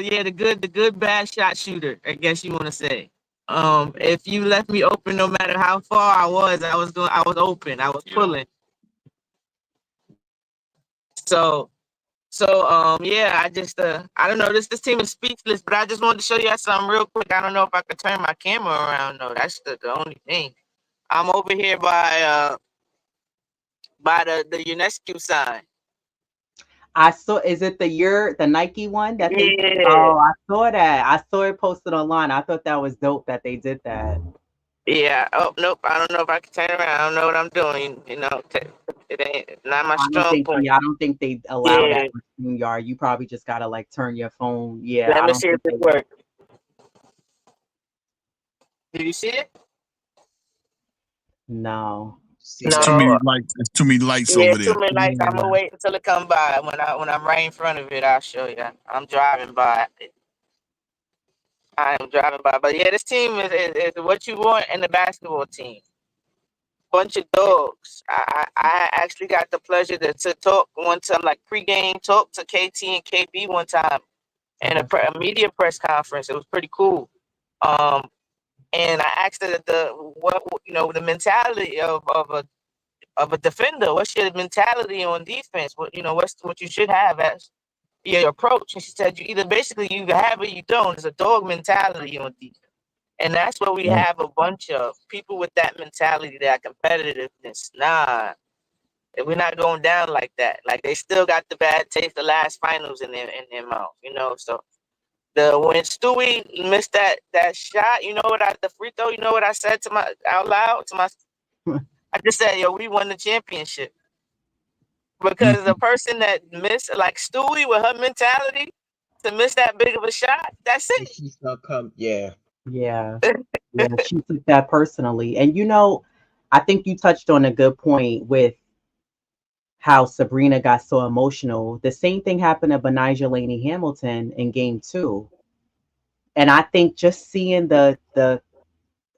yeah, the good bad shot shooter, I guess you want to say. If you left me open, no matter how far I was open, I was pulling. So yeah, I don't know, this team is speechless, but I just wanted to show you guys something real quick. I don't know if I could turn my camera around though. That's the only thing. I'm over here by the UNESCO sign. I saw. Is it the Nike one that they? Yeah. Oh, I saw that. I saw it posted online. I thought that was dope that they did that. Yeah. Oh nope. I don't know if I can turn around. I don't know what I'm doing. It ain't not my I don't strong think. point. Yeah, I don't think they allow that Yeah. on StreamYard. You probably just gotta like turn your phone. Yeah, Let I me don't see if think this they. works. Did you see it? No. It's No. too many lights. It's too many lights Yeah, over too there. many lights. I'm gonna wait until it come by. When I'm right in front of it, I'll show you. I'm driving by. I am driving by. But yeah, this team is what you want in a basketball team. Bunch of dogs. I actually got the pleasure to talk one time, like pregame talk to KT and KB one time in a media press conference. It was pretty cool. Um, and I asked her what the mentality of a defender. What's your mentality on defense? What's what you should have as your approach? And she said you have it, you don't. It's a dog mentality on defense. And that's what we Yeah. have a bunch of people with that mentality, that competitiveness. Nah, we're not going down like that. Like they still got the bad taste, the last finals in their mouth, So when Stewie missed that shot, the free throw, what I said to my out loud to my, I just said, yo, we won the championship because the person that missed, like Stewie, with her mentality to miss that big of a shot, that's And it. she's gonna come. Yeah. Yeah. Yeah. She took that personally, and I think you touched on a good point with how Sabrina got so emotional. The same thing happened to Benijah Laney Hamilton in game 2. And I think just seeing the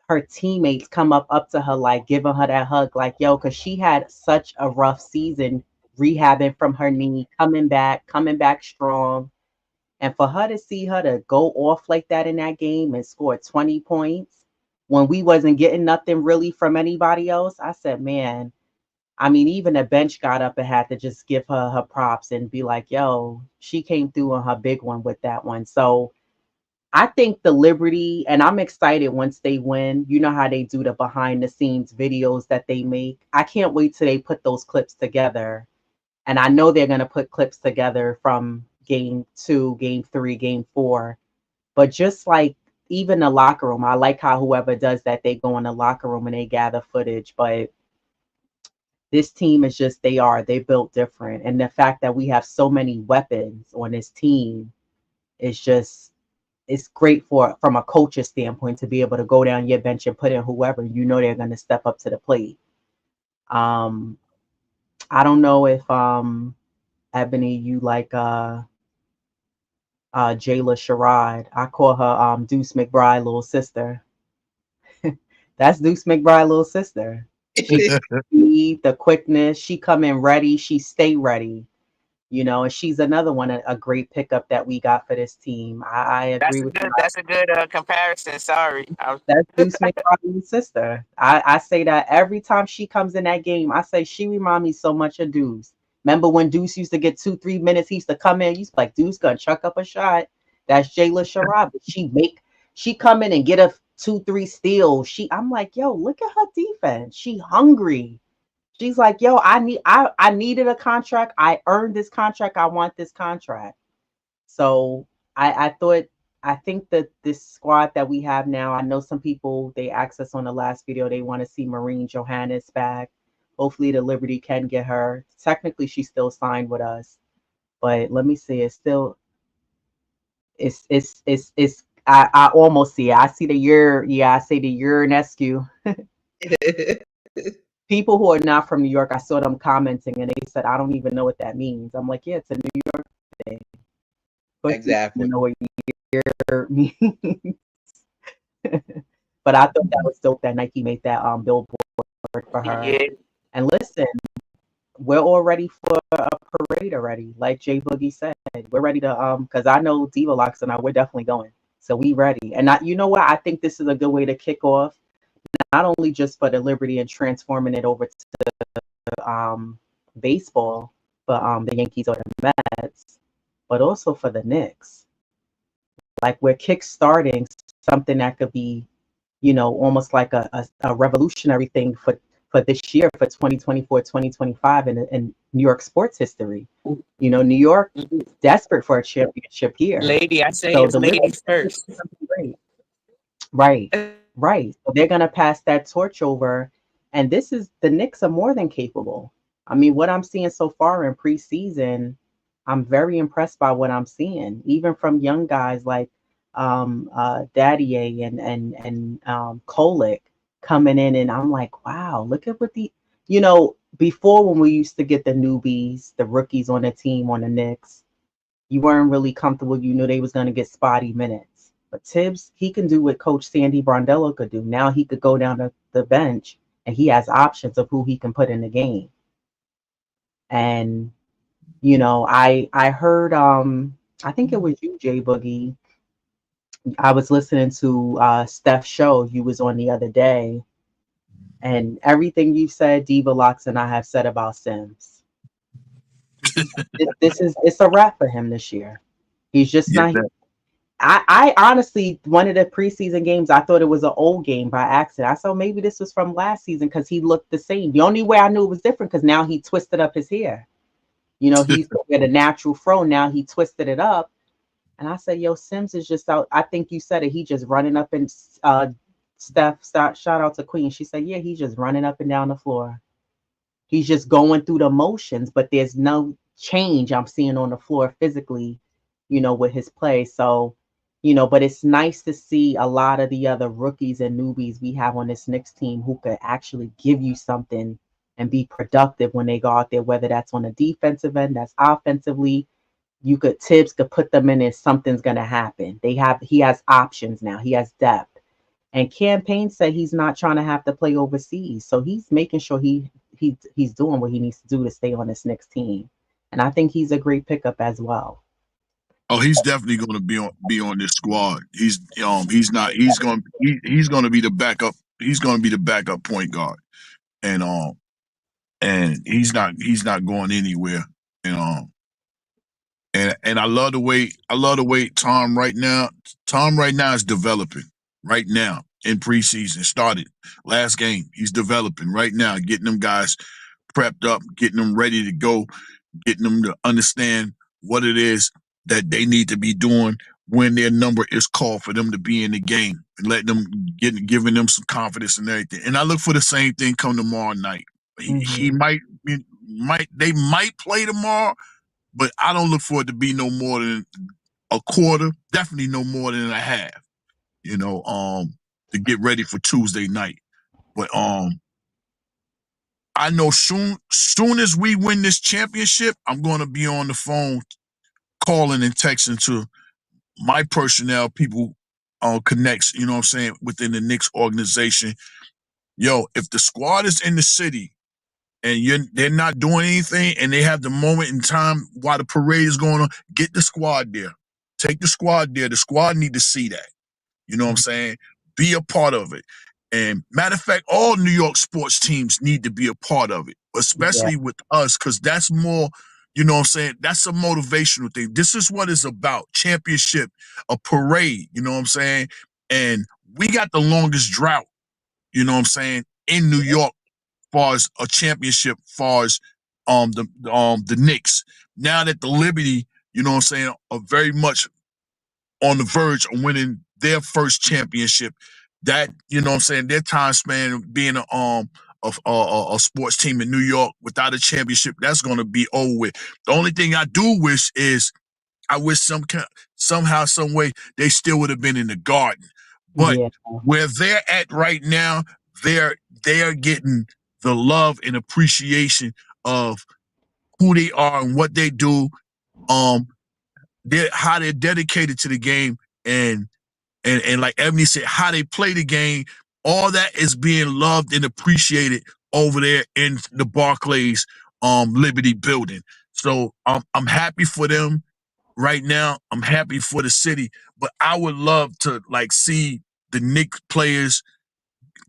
her teammates come up to her, like giving her that hug, like, yo, because she had such a rough season rehabbing from her knee, coming back strong. And for her to see her to go off like that in that game and score 20 points when we wasn't getting nothing really from anybody else, I said, man, I mean, even the bench got up and had to just give her her props and be like, yo, she came through on her big one with that one. So I think the Liberty, and I'm excited once they win. You know how they do the behind the scenes videos that they make. I can't wait till they put those clips together. And I know they're going to put clips together from game 2, game 3, game 4. But just like even the locker room, I like how whoever does that, they go in the locker room and they gather footage. But this team is just, they built different. And the fact that we have so many weapons on this team is just, it's great for from a coach's standpoint to be able to go down your bench and put in whoever they're going to step up to the plate. I don't know if Ebony, you like Jayla Sherrod. I call her Deuce McBride little sister. That's Deuce McBride little sister. She the quickness, she come in ready, she stay ready. And she's another one, a great pickup that we got for this team. I agree with you. That's a good comparison. Sorry. That's Deuce McBride's sister. I say that every time she comes in that game. I say she reminds me so much of Deuce. Remember when Deuce used to get 2-3 minutes? He used to come in. He's like, Deuce gonna chuck up a shot. That's Jayla Sherrod. But she come in and get a 2-3 steals. I'm like, yo, look at her defense. She hungry. She's like, yo, I needed a contract. I earned this contract. I want this contract. So I think that this squad that we have now, I know some people, they asked us on the last video, they want to see Marine Johannes back. Hopefully the Liberty can get her. Technically, she's still signed with us, but let me see. I almost see it. I see the year. Yeah, I see the Urnescu. People who are not from New York, I saw them commenting and they said, I don't even know what that means. I'm like, yeah, it's a New York thing. But you Exactly. know what year means. But I thought that was dope that Nike made that billboard for her. Yeah. And listen, we're all ready for a parade already. Like Jay Boogie said, we're ready to because I know Diva Locks and I we're definitely going. So we ready. And you know what? I think this is a good way to kick off, not only just for the Liberty and transforming it over to baseball for the Yankees or the Mets, but also for the Knicks. Like we're kick-starting something that could be, almost like a revolutionary thing for this year, for 2024, 2025 in New York sports history. New York is desperate for a championship here. Lady, I say So it's the Liberty ladies first. is something great. Right, right. So they're gonna pass that torch over, and the Knicks are more than capable. I mean, what I'm seeing so far in preseason, I'm very impressed by what I'm seeing, even from young guys like Daddy and Kolick coming in, and I'm like, wow, look at before when we used to get the newbies, the rookies on the team on the Knicks, you weren't really comfortable. You knew they was going to get spotty minutes. But Tibbs, he can do what Coach Sandy Brondello could do. Now he could go down to the bench and he has options of who he can put in the game. And I heard I think it was you, Jay Boogie. I was listening to Steph's show you was on the other day, and everything you said, Diva Locks and I have said about Sims. It's a wrap for him this year. He's just Yeah, not. I honestly, one of the preseason games, I thought it was an old game by accident. I thought maybe this was from last season because he looked the same. The only way I knew it was different because now he twisted up his hair. He's got a natural fro. Now he twisted it up. And I said, yo, Sims is just out. I think you said it. He just running up and shout out to Queen. She said, yeah, he's just running up and down the floor. He's just going through the motions, but there's no change I'm seeing on the floor physically, with his play. So, but it's nice to see a lot of the other rookies and newbies we have on this Knicks team who could actually give you something and be productive when they go out there, whether that's on the defensive end, that's offensively. Tibbs could put them in and something's gonna happen. He has options now, he has depth. And Campaign said he's not trying to have to play overseas. So he's making sure he's doing what he needs to do to stay on this next team. And I think he's a great pickup as well. oh, he's definitely going to be on this squad. He's going to be the backup. He's going to be the backup point guard, and he's not going anywhere. And and I love the way Tom right now is developing right now in preseason. Started last game. He's developing right now, getting them guys prepped up, getting them ready to go, getting them to understand what it is that they need to be doing when their number is called for them to be in the game, and letting them giving them some confidence and everything. And I look for the same thing come tomorrow night. He Mm-hmm. might play tomorrow, but I don't look for it to be no more than a quarter, definitely no more than a half, you know, to get ready for Tuesday night. But I know soon as we win this championship, I'm gonna be on the phone calling and texting to my personnel, people connects, you know what I'm saying, within the Knicks organization. Yo, if the squad is in the city and they're not doing anything and they have the moment in time while the parade is going on, get the squad there. Take the squad there. The squad need to see that. You know what I'm saying? Be a part of it. And matter of fact, all New York sports teams need to be a part of it, Yeah, especially with us, because that's more, you know what I'm saying? That's a motivational thing. This is what it's about. Championship, a parade, you know what I'm saying? And we got the longest drought, you know what I'm saying, in New York far as a championship, far as the Knicks. Now that the Liberty, you know what I'm saying, are very much on the verge of winning their first championship. That, you know what I'm saying, their time span being a sports team in New York without a championship, that's going to be over with. The only thing I do wish is I wish somehow, some way, they still would have been in the Garden. But yeah, where they're at right now, they're they're getting the love and appreciation of who they are and what they do. Um, how they're dedicated to the game, and like Ebony said, how they play the game. All that is being loved and appreciated over there in the Barclays Liberty building. So I'm happy for them right now. I'm happy for the city, but I would love to like see the Knicks players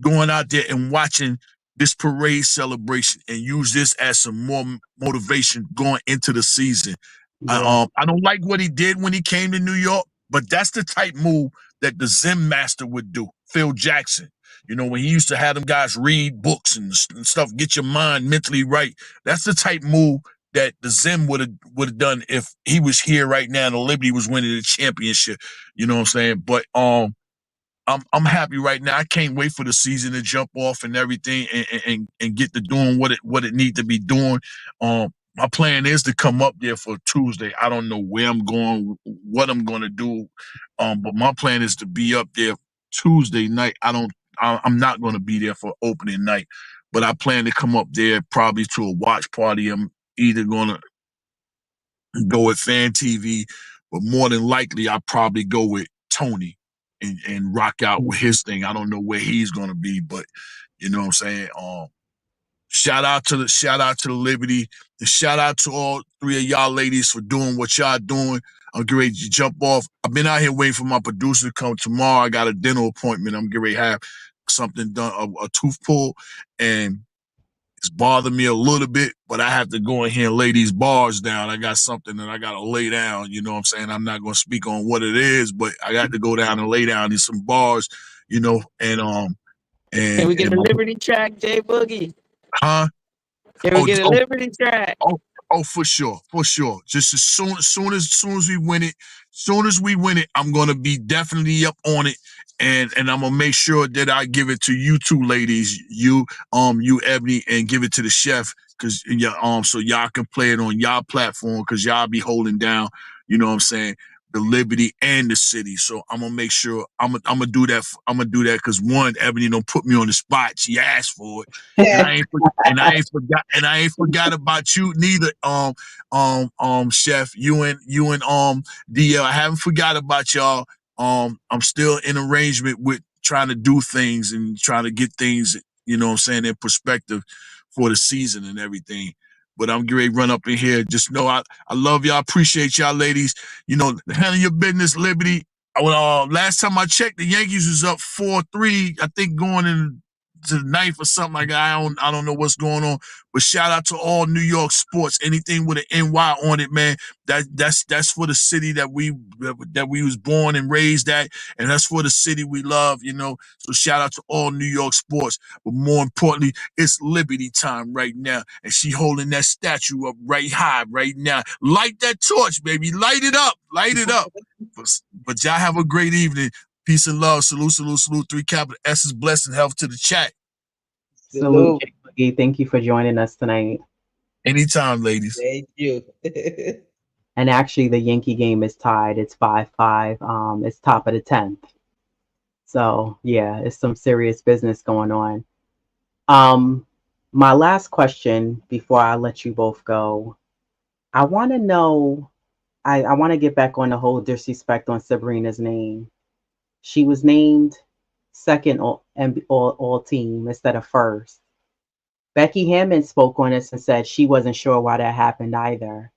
going out there and watching this parade celebration and use this as some more motivation going into the season. Yeah. I don't like what he did when he came to New York, but that's the type move that the Zen master would do. Phil Jackson, you know, when he used to have them guys read books and stuff, get your mind mentally right. That's the type move that the Zen would have done if he was here right now and the Liberty was winning the championship. You know what I'm saying? But I'm happy right now. I can't wait for the season to jump off and everything and get to doing what it need to be doing. My plan is to come up there for Tuesday. I don't know where I'm going, what I'm going to do, but my plan is to be up there Tuesday night. I'm not going to be there for opening night, but I plan to come up there probably to a watch party. I'm either going to go with Fan TV, but more than likely, I'll probably go with Tony and rock out with his thing. I don't know where he's gonna be, but you know what I'm saying. Shout out to the Liberty, and shout out to all three of y'all ladies for doing what y'all doing. I'm getting ready to jump off. I've been out here waiting for my producer to come tomorrow. I got a dental appointment. I'm getting ready to have something done, a tooth pull, and it's bothering me a little bit, but I have to go in here and lay these bars down. I got something that I got to lay down. You know what I'm saying? I'm not going to speak on what it is, but I got to go down and lay down in some bars, you know, Can we get and a my, Liberty track, J Boogie? huh? Can we Oh, get a oh, Liberty track? oh, oh, for sure, for sure. Just as soon as we win it, I'm gonna be definitely up on it, and I'm gonna make sure that I give it to you two ladies, you Ebony, and give it to the chef, cause yeah, so y'all can play it on y'all platform, cause y'all be holding down, you know what I'm saying, the Liberty and the city. So I'm gonna make sure I'm gonna do that. I'm gonna do that because one, Ebony don't put me on the spot. She asked for it, and Yeah. I ain't forgot about you neither. Chef, you and DL. I haven't forgot about y'all. I'm still in arrangement with trying to do things and trying to get things, you know what I'm saying, in perspective for the season and everything. But I'm getting ready to run up in here. Just know I love y'all. Appreciate y'all, ladies. You know, handle your business, Liberty. Last time I checked, the Yankees was up 4-3. I think going in to the ninth or something like that. I don't know what's going on. But shout out to all New York sports. Anything with an NY on it, man. That's for the city that we was born and raised at, and that's for the city we love, you know. So shout out to all New York sports. But more importantly, it's Liberty time right now, and she holding that statue up right high right now. Light that torch, baby. Light it up. Light it up. But y'all have a great evening. Peace and love. Salute, salute, salute. Three capital S's. Blessing, health to the chat. Salute, Salute. Jay Boogie. Thank you for joining us tonight. Anytime, ladies. Thank you. And actually, the Yankee game is tied. It's 5-5. It's top of the 10th. So yeah, it's some serious business going on. My last question before I let you both go, I want to know. I want to get back on the whole disrespect on Sabrina's name. She was named second all team instead of first. Becky Hammond spoke on this and said she wasn't sure why that happened either.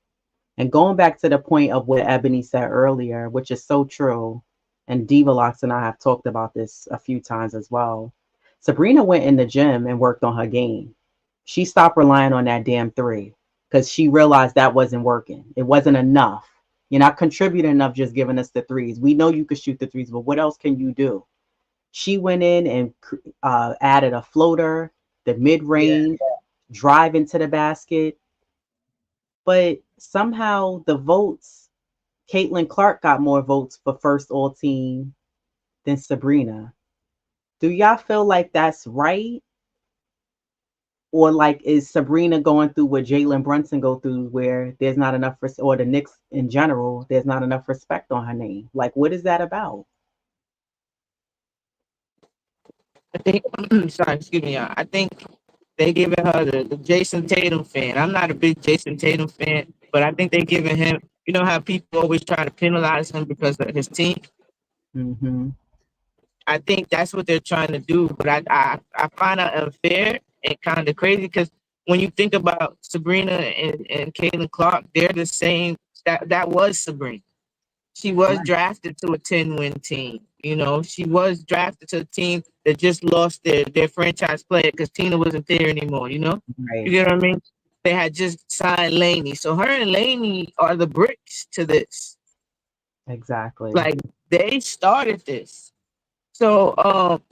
And going back to the point of what Ebony said earlier, which is so true, and Divalox and I have talked about this a few times as well. Sabrina went in the gym and worked on her game. She stopped relying on that damn three because she realized that wasn't working. It wasn't enough. You're not contributing enough just giving us the threes. We know you can shoot the threes, but what else can you do? She went in and added a floater, the mid range, drive into the basket. But somehow the votes, Caitlin Clark got more votes for first all team than Sabrina. Do y'all feel like that's right? Or like is Sabrina going through what Jalen Brunson go through where there's not enough, or the Knicks in general, there's not enough respect on her name? Like, what is that about? I think, sorry, excuse me. I think they giving her the Jason Tatum fan. I'm not a big Jason Tatum fan, but I think they giving him. You know how people always try to penalize him because of his team. Mm-hmm. I think that's what they're trying to do, but I find it unfair and kind of crazy because when you think about Sabrina and Caitlin Clark, they're the same. That was Sabrina. She was Right. drafted to a 10-win team. You know, she was drafted to a team that just lost their franchise player because Tina wasn't there anymore. You know, you Right. get what I mean? They had just signed Laney, so her and Laney are the bricks to this. Exactly. Like they started this. So,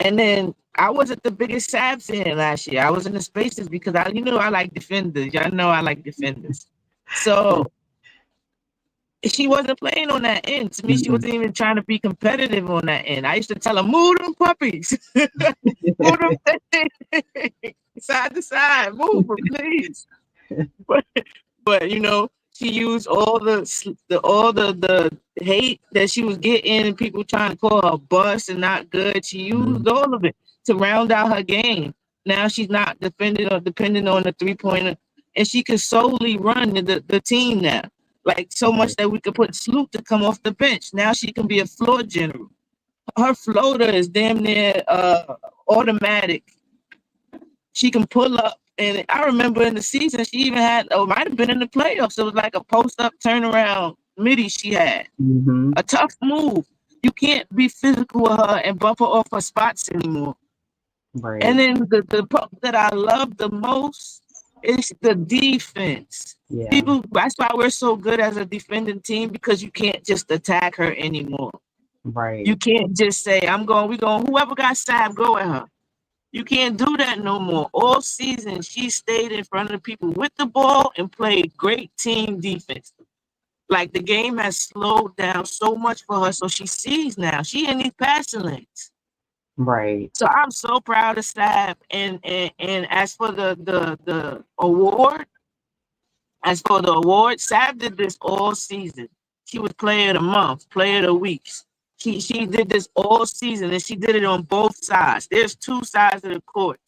and then I wasn't the biggest Sabs fan last year. I was in the spaces because I like defenders. Y'all know I like defenders. So she wasn't playing on that end. To me, she Mm-mm. wasn't even trying to be competitive on that end. I used to tell her, move them puppies, move them side to side, move them, please. But she used all the hate that she was getting and people trying to call her a bust and not good. She Mhm. used all of it to round out her game. Now she's not dependent on the 3-pointer, and she can solely run the team now. Like so much Right. that we could put Sloop to come off the bench. Now she can be a floor general. Her floater is damn near automatic. She can pull up. And I remember in the season, she even had, or might have been in the playoffs. It was like a post up turnaround midi she had. Mhm. A tough move. You can't be physical with her and bump her off her spots anymore. And Right. then the part that I love the most is the defense. Yeah. People, that's why we're so good as a defending team because you can't just attack her anymore. You Right. can't just say, we going, whoever got side, go at her. You can't do that no more. All season, she stayed in front of the people with the ball and played great team defense. Like the game has slowed down so much for her, so she sees now. She in these passing lanes. Right. So I'm so proud of Stab. And as for the award, Sab did this all season. She was player of the month, player of the weeks. She did this all season, and she did it on both sides. There's two sides of the court.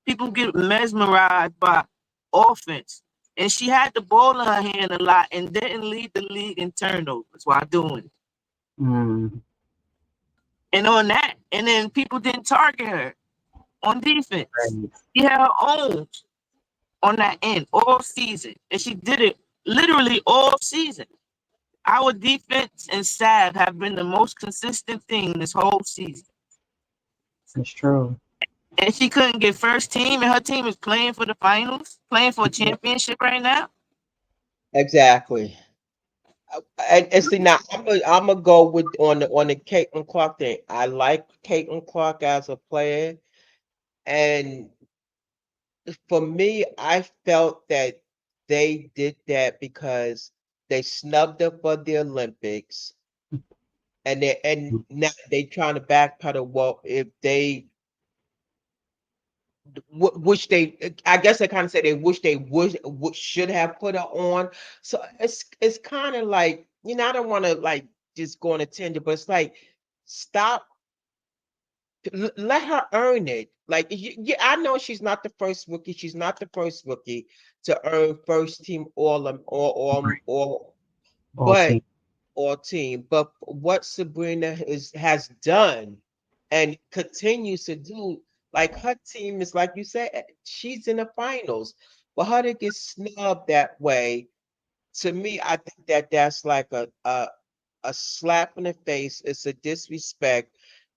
People get mesmerized by offense, and she had the ball in her hand a lot and didn't lead the league in turnovers while doing it. Mm. And on that, and then people didn't target her on defense. Right. She had her own on that end all season, and she did it literally all season. Our defense and Sav have been the most consistent thing this whole season. It's true. And she couldn't get first team, and her team is playing for the finals, playing for a Yeah. championship right now. Exactly. And see now, I'm gonna go with on the Caitlin Clark thing. I like Caitlin Clark as a player, and for me, I felt that they did that because they snubbed her for the Olympics, and now they trying to backpedal. Well, if they wish they, I guess they kind of say they wish they would should have put her on. So it's kind of like, I don't want to like just go on a tangent, but it's like stop, let her earn it. Like yeah, I know she's not the first rookie. She's not the first rookie to earn first team Right. All but team. or team. But what Sabrina has done and continues to do, like her team is like you said, she's in the finals. For her to get snubbed that way, to me, I think that that's like a slap in the face. It's a disrespect,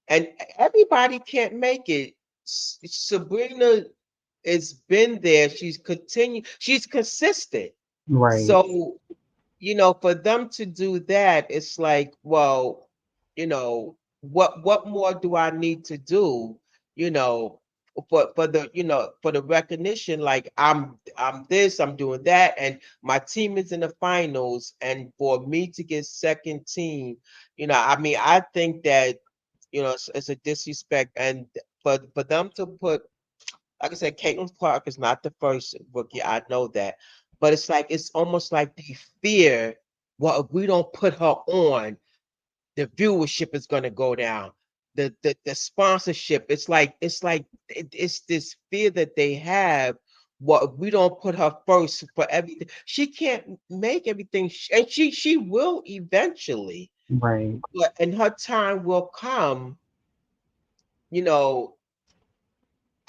and everybody can't make it. Sabrina has been there. She's continued. She's consistent. Right. So for them to do that, it's like, well, what more do I need to do, you know, for the recognition, like I'm this, I'm doing that, and my team is in the finals, and for me to get second team, I mean, I think that, it's a disrespect, and for them to put, like I said, Caitlin Clark is not the first rookie. I know that. But it's like it's almost like they fear, well, if we don't put her on, the viewership is gonna go down. The sponsorship, it's this fear that they have. What if we don't put her first for everything? She can't make everything, and she will eventually, Right. and her time will come, you know,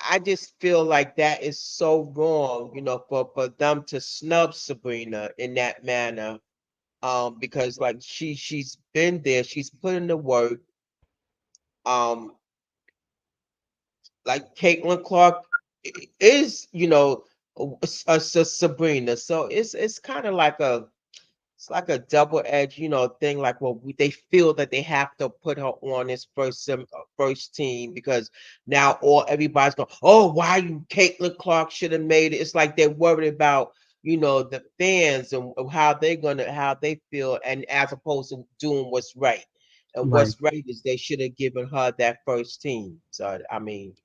I just feel like that is so wrong, for them to snub Sabrina in that manner. Because like she's been there, she's put in the work. Um, like Caitlin Clark is, a Sabrina. So it's kind of like a double edged, thing. Like, well, they feel that they have to put her on this first team because now everybody's going, oh, why you Caitlin Clark should have made it. It's like they're worried about, the fans and how they feel, and as opposed to doing what's right. And Right. what's right is they should have given her that first team. So I mean,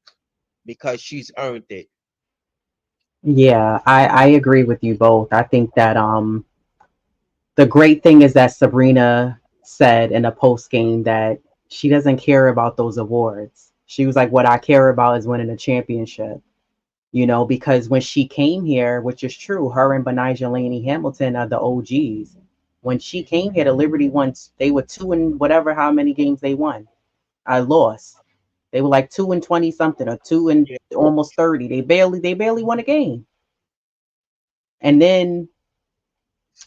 because she's earned it. Yeah, I agree with you both. I think that the great thing is that Sabrina said in a post game that she doesn't care about those awards. She was like, what I care about is winning a championship. Because when she came here, which is true, her and Benijah Laney Hamilton are the OGs. When she came here, the Liberty won. They were 2 and whatever, how many games they won. I lost. They were like 2 and 20 something, or 2 and Yeah. almost 30. They barely won a game. And then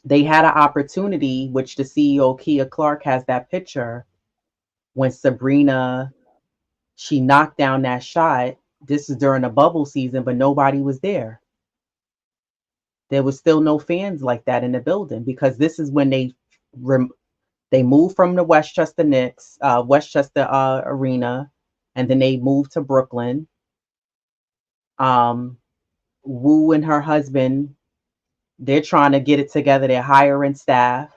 they had an opportunity, which the CEO Kia Clark has that picture when Sabrina, she knocked down that shot. This is during the bubble season, but nobody was there. There was still no fans like that in the building because this is when they moved from the Westchester Arena, and then they moved to Brooklyn. Um, Wu and her husband, they're trying to get it together. They're hiring staff.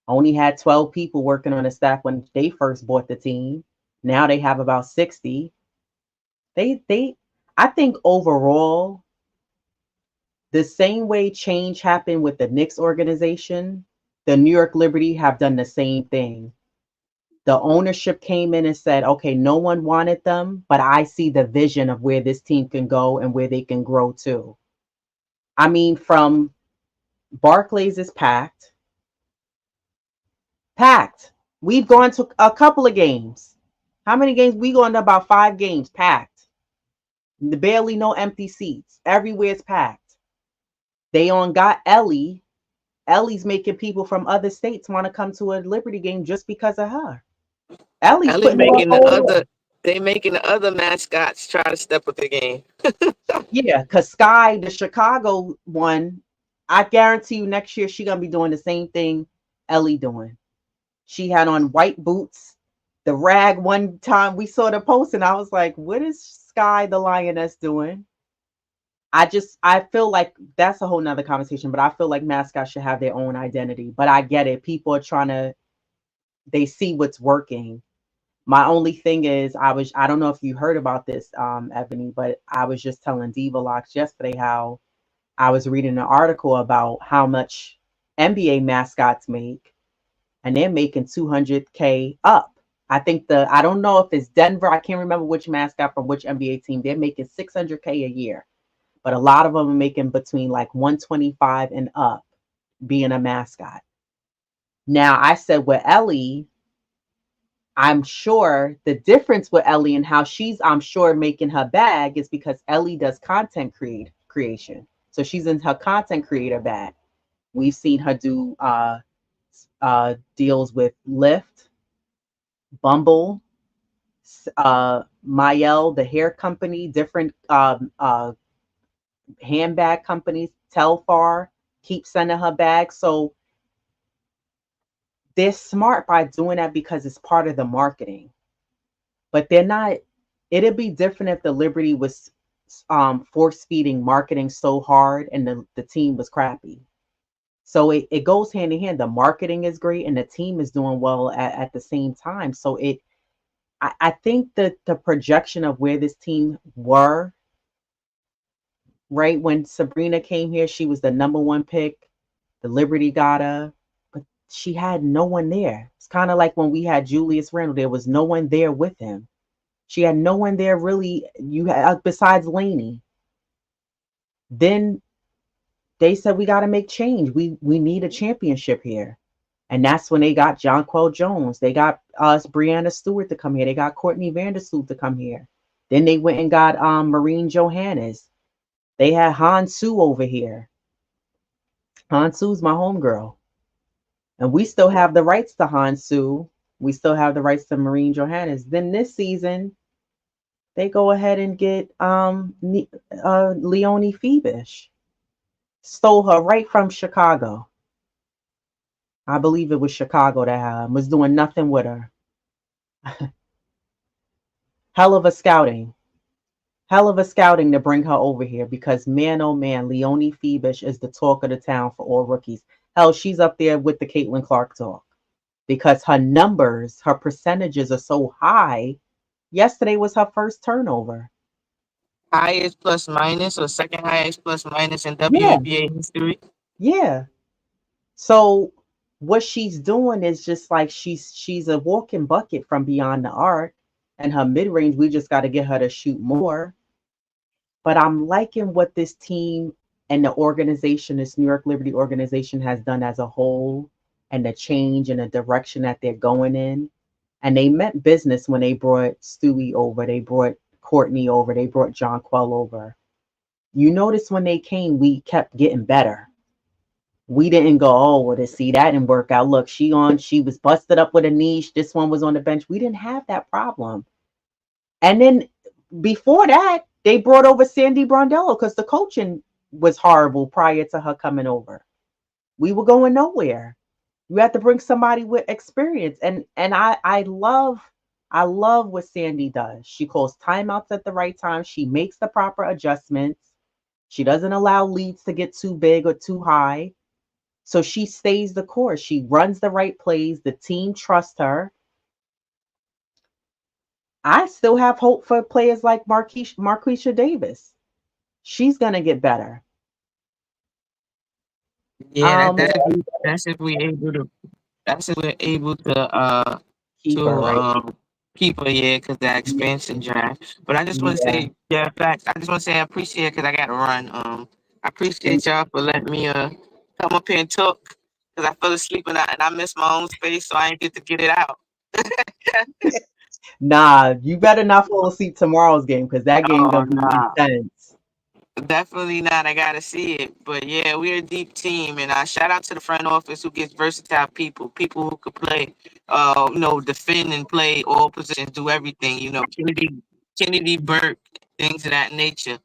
Only had 12 people working on the staff when they first bought the team. Now they have about 60. They I think overall, the same way change happened with the Knicks organization, the New York Liberty have done the same thing. The ownership came in and said, okay, no one wanted them, but I see the vision of where this team can go and where they can grow to. I mean, from Barclays is packed. Packed. We've gone to a couple of games. How many games? We gone to about 5 games packed. Barely no empty seats. Everywhere's packed. They on got Ellie. Ellie's making people from other states want to come to a Liberty game just because of her. Ellie's Ellie putting on a making the whole. other they making the other mascots try to step up the game. Yeah, because Sky, the Chicago one, I guarantee you next year she gonna be doing the same thing Ellie doing. She had on white boots, the rag. One time we saw the post and I was like, what is Sky the Lioness doing? I feel like that's a whole nother conversation, but I feel like mascots should have their own identity. But I get it. People are trying to, they see what's working. My only thing is, I don't know if you heard about this, Ebony, but I was just telling Diva Locks yesterday how I was reading an article about how much NBA mascots make, and they're making 200K up. I don't know if it's Denver. I can't remember which mascot from which NBA team. They're making 600K a year, but a lot of them are making between like 125 and up being a mascot. Now, I said with Ellie, I'm sure the difference with Ellie and how she's, I'm sure, making her bag is because Ellie does creation. So she's in her content creator bag. We've seen her do deals with Lyft, Bumble, Mayel, the hair company, different handbag companies, Telfar, keep sending her bags. So they're smart by doing that because it's part of the marketing. But they're not, it'd be different if the Liberty was force feeding marketing so hard and the team was crappy. So it goes hand in hand. The marketing is great and the team is doing well at the same time. So I think that the projection of where this team were, right when Sabrina came here, she was the number one pick. The Liberty got her, but she had no one there. It's kind of like when we had Julius Randle, there was no one there with him. She had no one there really. You had besides Laney. Then they said we got to make change. We need a championship here, and that's when they got Jonquel Jones. They got us Brianna Stewart to come here. They got Courtney Vandersloot to come here. Then they went and got Marine Johannes. They had Han Su over here. Han Su's my homegirl. And we still have the rights to Han Su. We still have the rights to Marine Johannes. Then this season, they go ahead and get Leonie Phoebish. Stole her right from Chicago. I believe it was Chicago that was doing nothing with her. Hell of a scouting. Hell of a scouting to bring her over here because man, oh man, Leonie Phoebish is the talk of the town for all rookies. Hell, she's up there with the Caitlin Clark talk because her numbers, her percentages are so high. Yesterday was her first turnover. Highest plus minus or second highest plus minus in Yeah, WNBA history. yeah. So what she's doing is just like she's a walking bucket from beyond the arc, and her mid range. We just got to get her to shoot more. But I'm liking what this team and the organization, this New York Liberty organization, has done as a whole, and the change and the direction that they're going in. And they meant business when they brought Stewie over, they brought Courtney over, they brought John Quell over. You notice when they came, we kept getting better. We didn't go, oh, well, to see that didn't work out. Look, she was busted up with a niche. This one was on the bench. We didn't have that problem. And then before that, they brought over Sandy Brondello because the coaching was horrible prior to her coming over. We were going nowhere. You have to bring somebody with experience. And I love what Sandy does. She calls timeouts at the right time. She makes the proper adjustments. She doesn't allow leads to get too big or too high. So she stays the course. She runs the right plays. The team trusts her. I still have hope for players like Marquisha Davis. She's gonna get better. Yeah, Um, that's if we able to that's if we're able keep her to right. keep her, yeah, because that Yeah, expansion draft. But I just want to yeah. say, yeah, facts. I just want to say I appreciate it because I got to run. I And appreciate y'all for letting me come up here and talk because I fell asleep and I missed my own space, so I didn't get to get it out. nah, you better not fall asleep tomorrow's game because that game Oh gonna be no. intense. Definitely not. I gotta see it. But yeah, we're a deep team, and shout out to the front office who gets versatile people who could play, defend and play all positions, do everything. Kennedy Burke, things of that nature.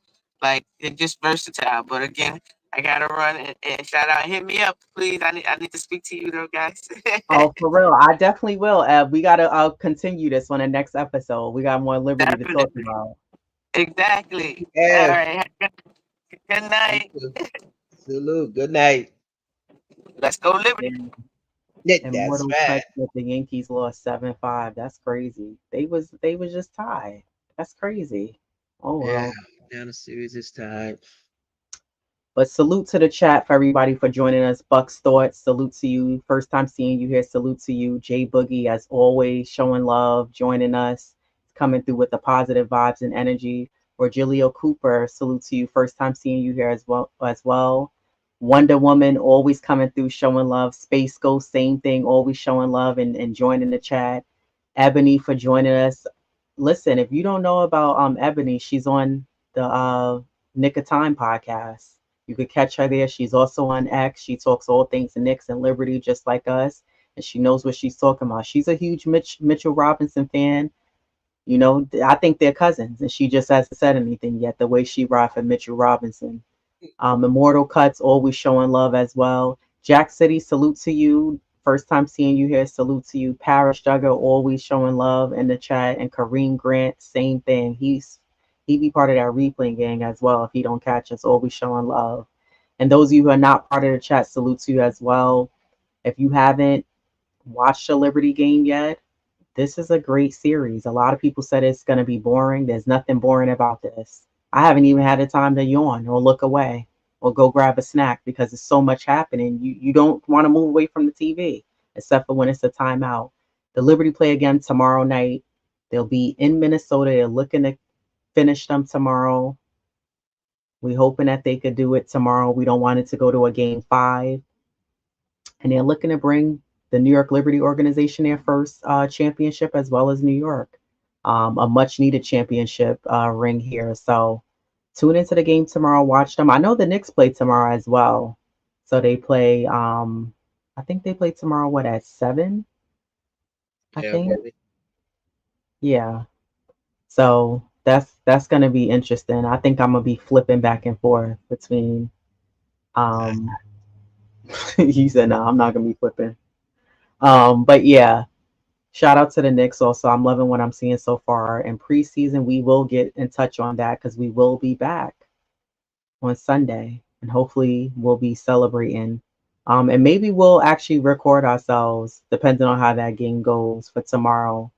Like they're just versatile. But again, I gotta run and shout out. Hit me up, please. I need to speak to you though, guys. Oh, for real, I definitely will. We gotta continue this on the next episode. We got more liberty to talk Definitely, about. exactly. All Yeah. right. Good You night. too. Salute. Good night. Let's go Liberty. And That's Immortal right. touch that the Yankees lost 7-5. That's crazy. They was just tied. That's crazy. Oh Yeah. well. Now the series is tied. But salute to the chat for everybody for joining us. Buck's Thoughts, salute to you. First time seeing you here, salute to you. Jay Boogie, as always, showing love, joining us, coming through with the positive vibes and energy. Virgilio Cooper, salute to you. First time seeing you here as well. Wonder Woman, always coming through, showing love. Space Ghost, same thing, always showing love and joining the chat. Ebony for joining us. Listen, if you don't know about Ebony, she's on the Nick of Time podcast. You could catch her there. She's also on X. She talks all things Knicks and Liberty, just like us, and she knows what she's talking about. She's a huge Mitchell Robinson fan. I think they're cousins, and she just hasn't said anything yet. The way she ride for Mitchell Robinson. Immortal Cuts always showing love as well. Jack City, salute to you. First time seeing you here, salute to you. Parish Duggar always showing love in the chat, and Kareem Grant, same thing. He be part of that replaying gang as well. If he don't catch us, always showing love. And those of you who are not part of the chat, salute to you as well. If you haven't watched the Liberty game yet, this is a great series. A lot of people said it's going to be boring. There's nothing boring about this. I haven't even had the time to yawn or look away or go grab a snack because there's so much happening. You don't want to move away from the TV, except for when it's a timeout. The Liberty play again tomorrow night. They'll be in Minnesota. They're looking to finish them tomorrow. We're hoping that they could do it tomorrow. We don't want it to go to a game 5. And they're looking to bring the New York Liberty organization their first championship as well as New York. a much needed championship ring here. So tune into the game tomorrow. Watch them. I know the Knicks play tomorrow as well. So they play. I think they play tomorrow. What, at 7? I Yeah, think. really. Yeah. So that's gonna be interesting. I think I'm gonna be flipping back and forth between. Um, he said, "No, I'm not gonna be flipping." But yeah, shout out to the Knicks also. I'm loving what I'm seeing so far. In preseason, we will get in touch on that because we will be back on Sunday, and hopefully we'll be celebrating. And maybe we'll actually record ourselves, depending on how that game goes for tomorrow.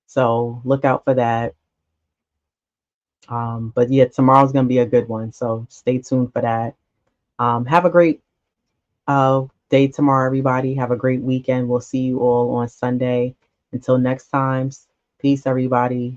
So look out for that. But yeah, tomorrow's gonna be a good one. So stay tuned for that. Have a great day tomorrow, everybody. Have a great weekend. We'll see you all on Sunday. Until next time, peace, everybody.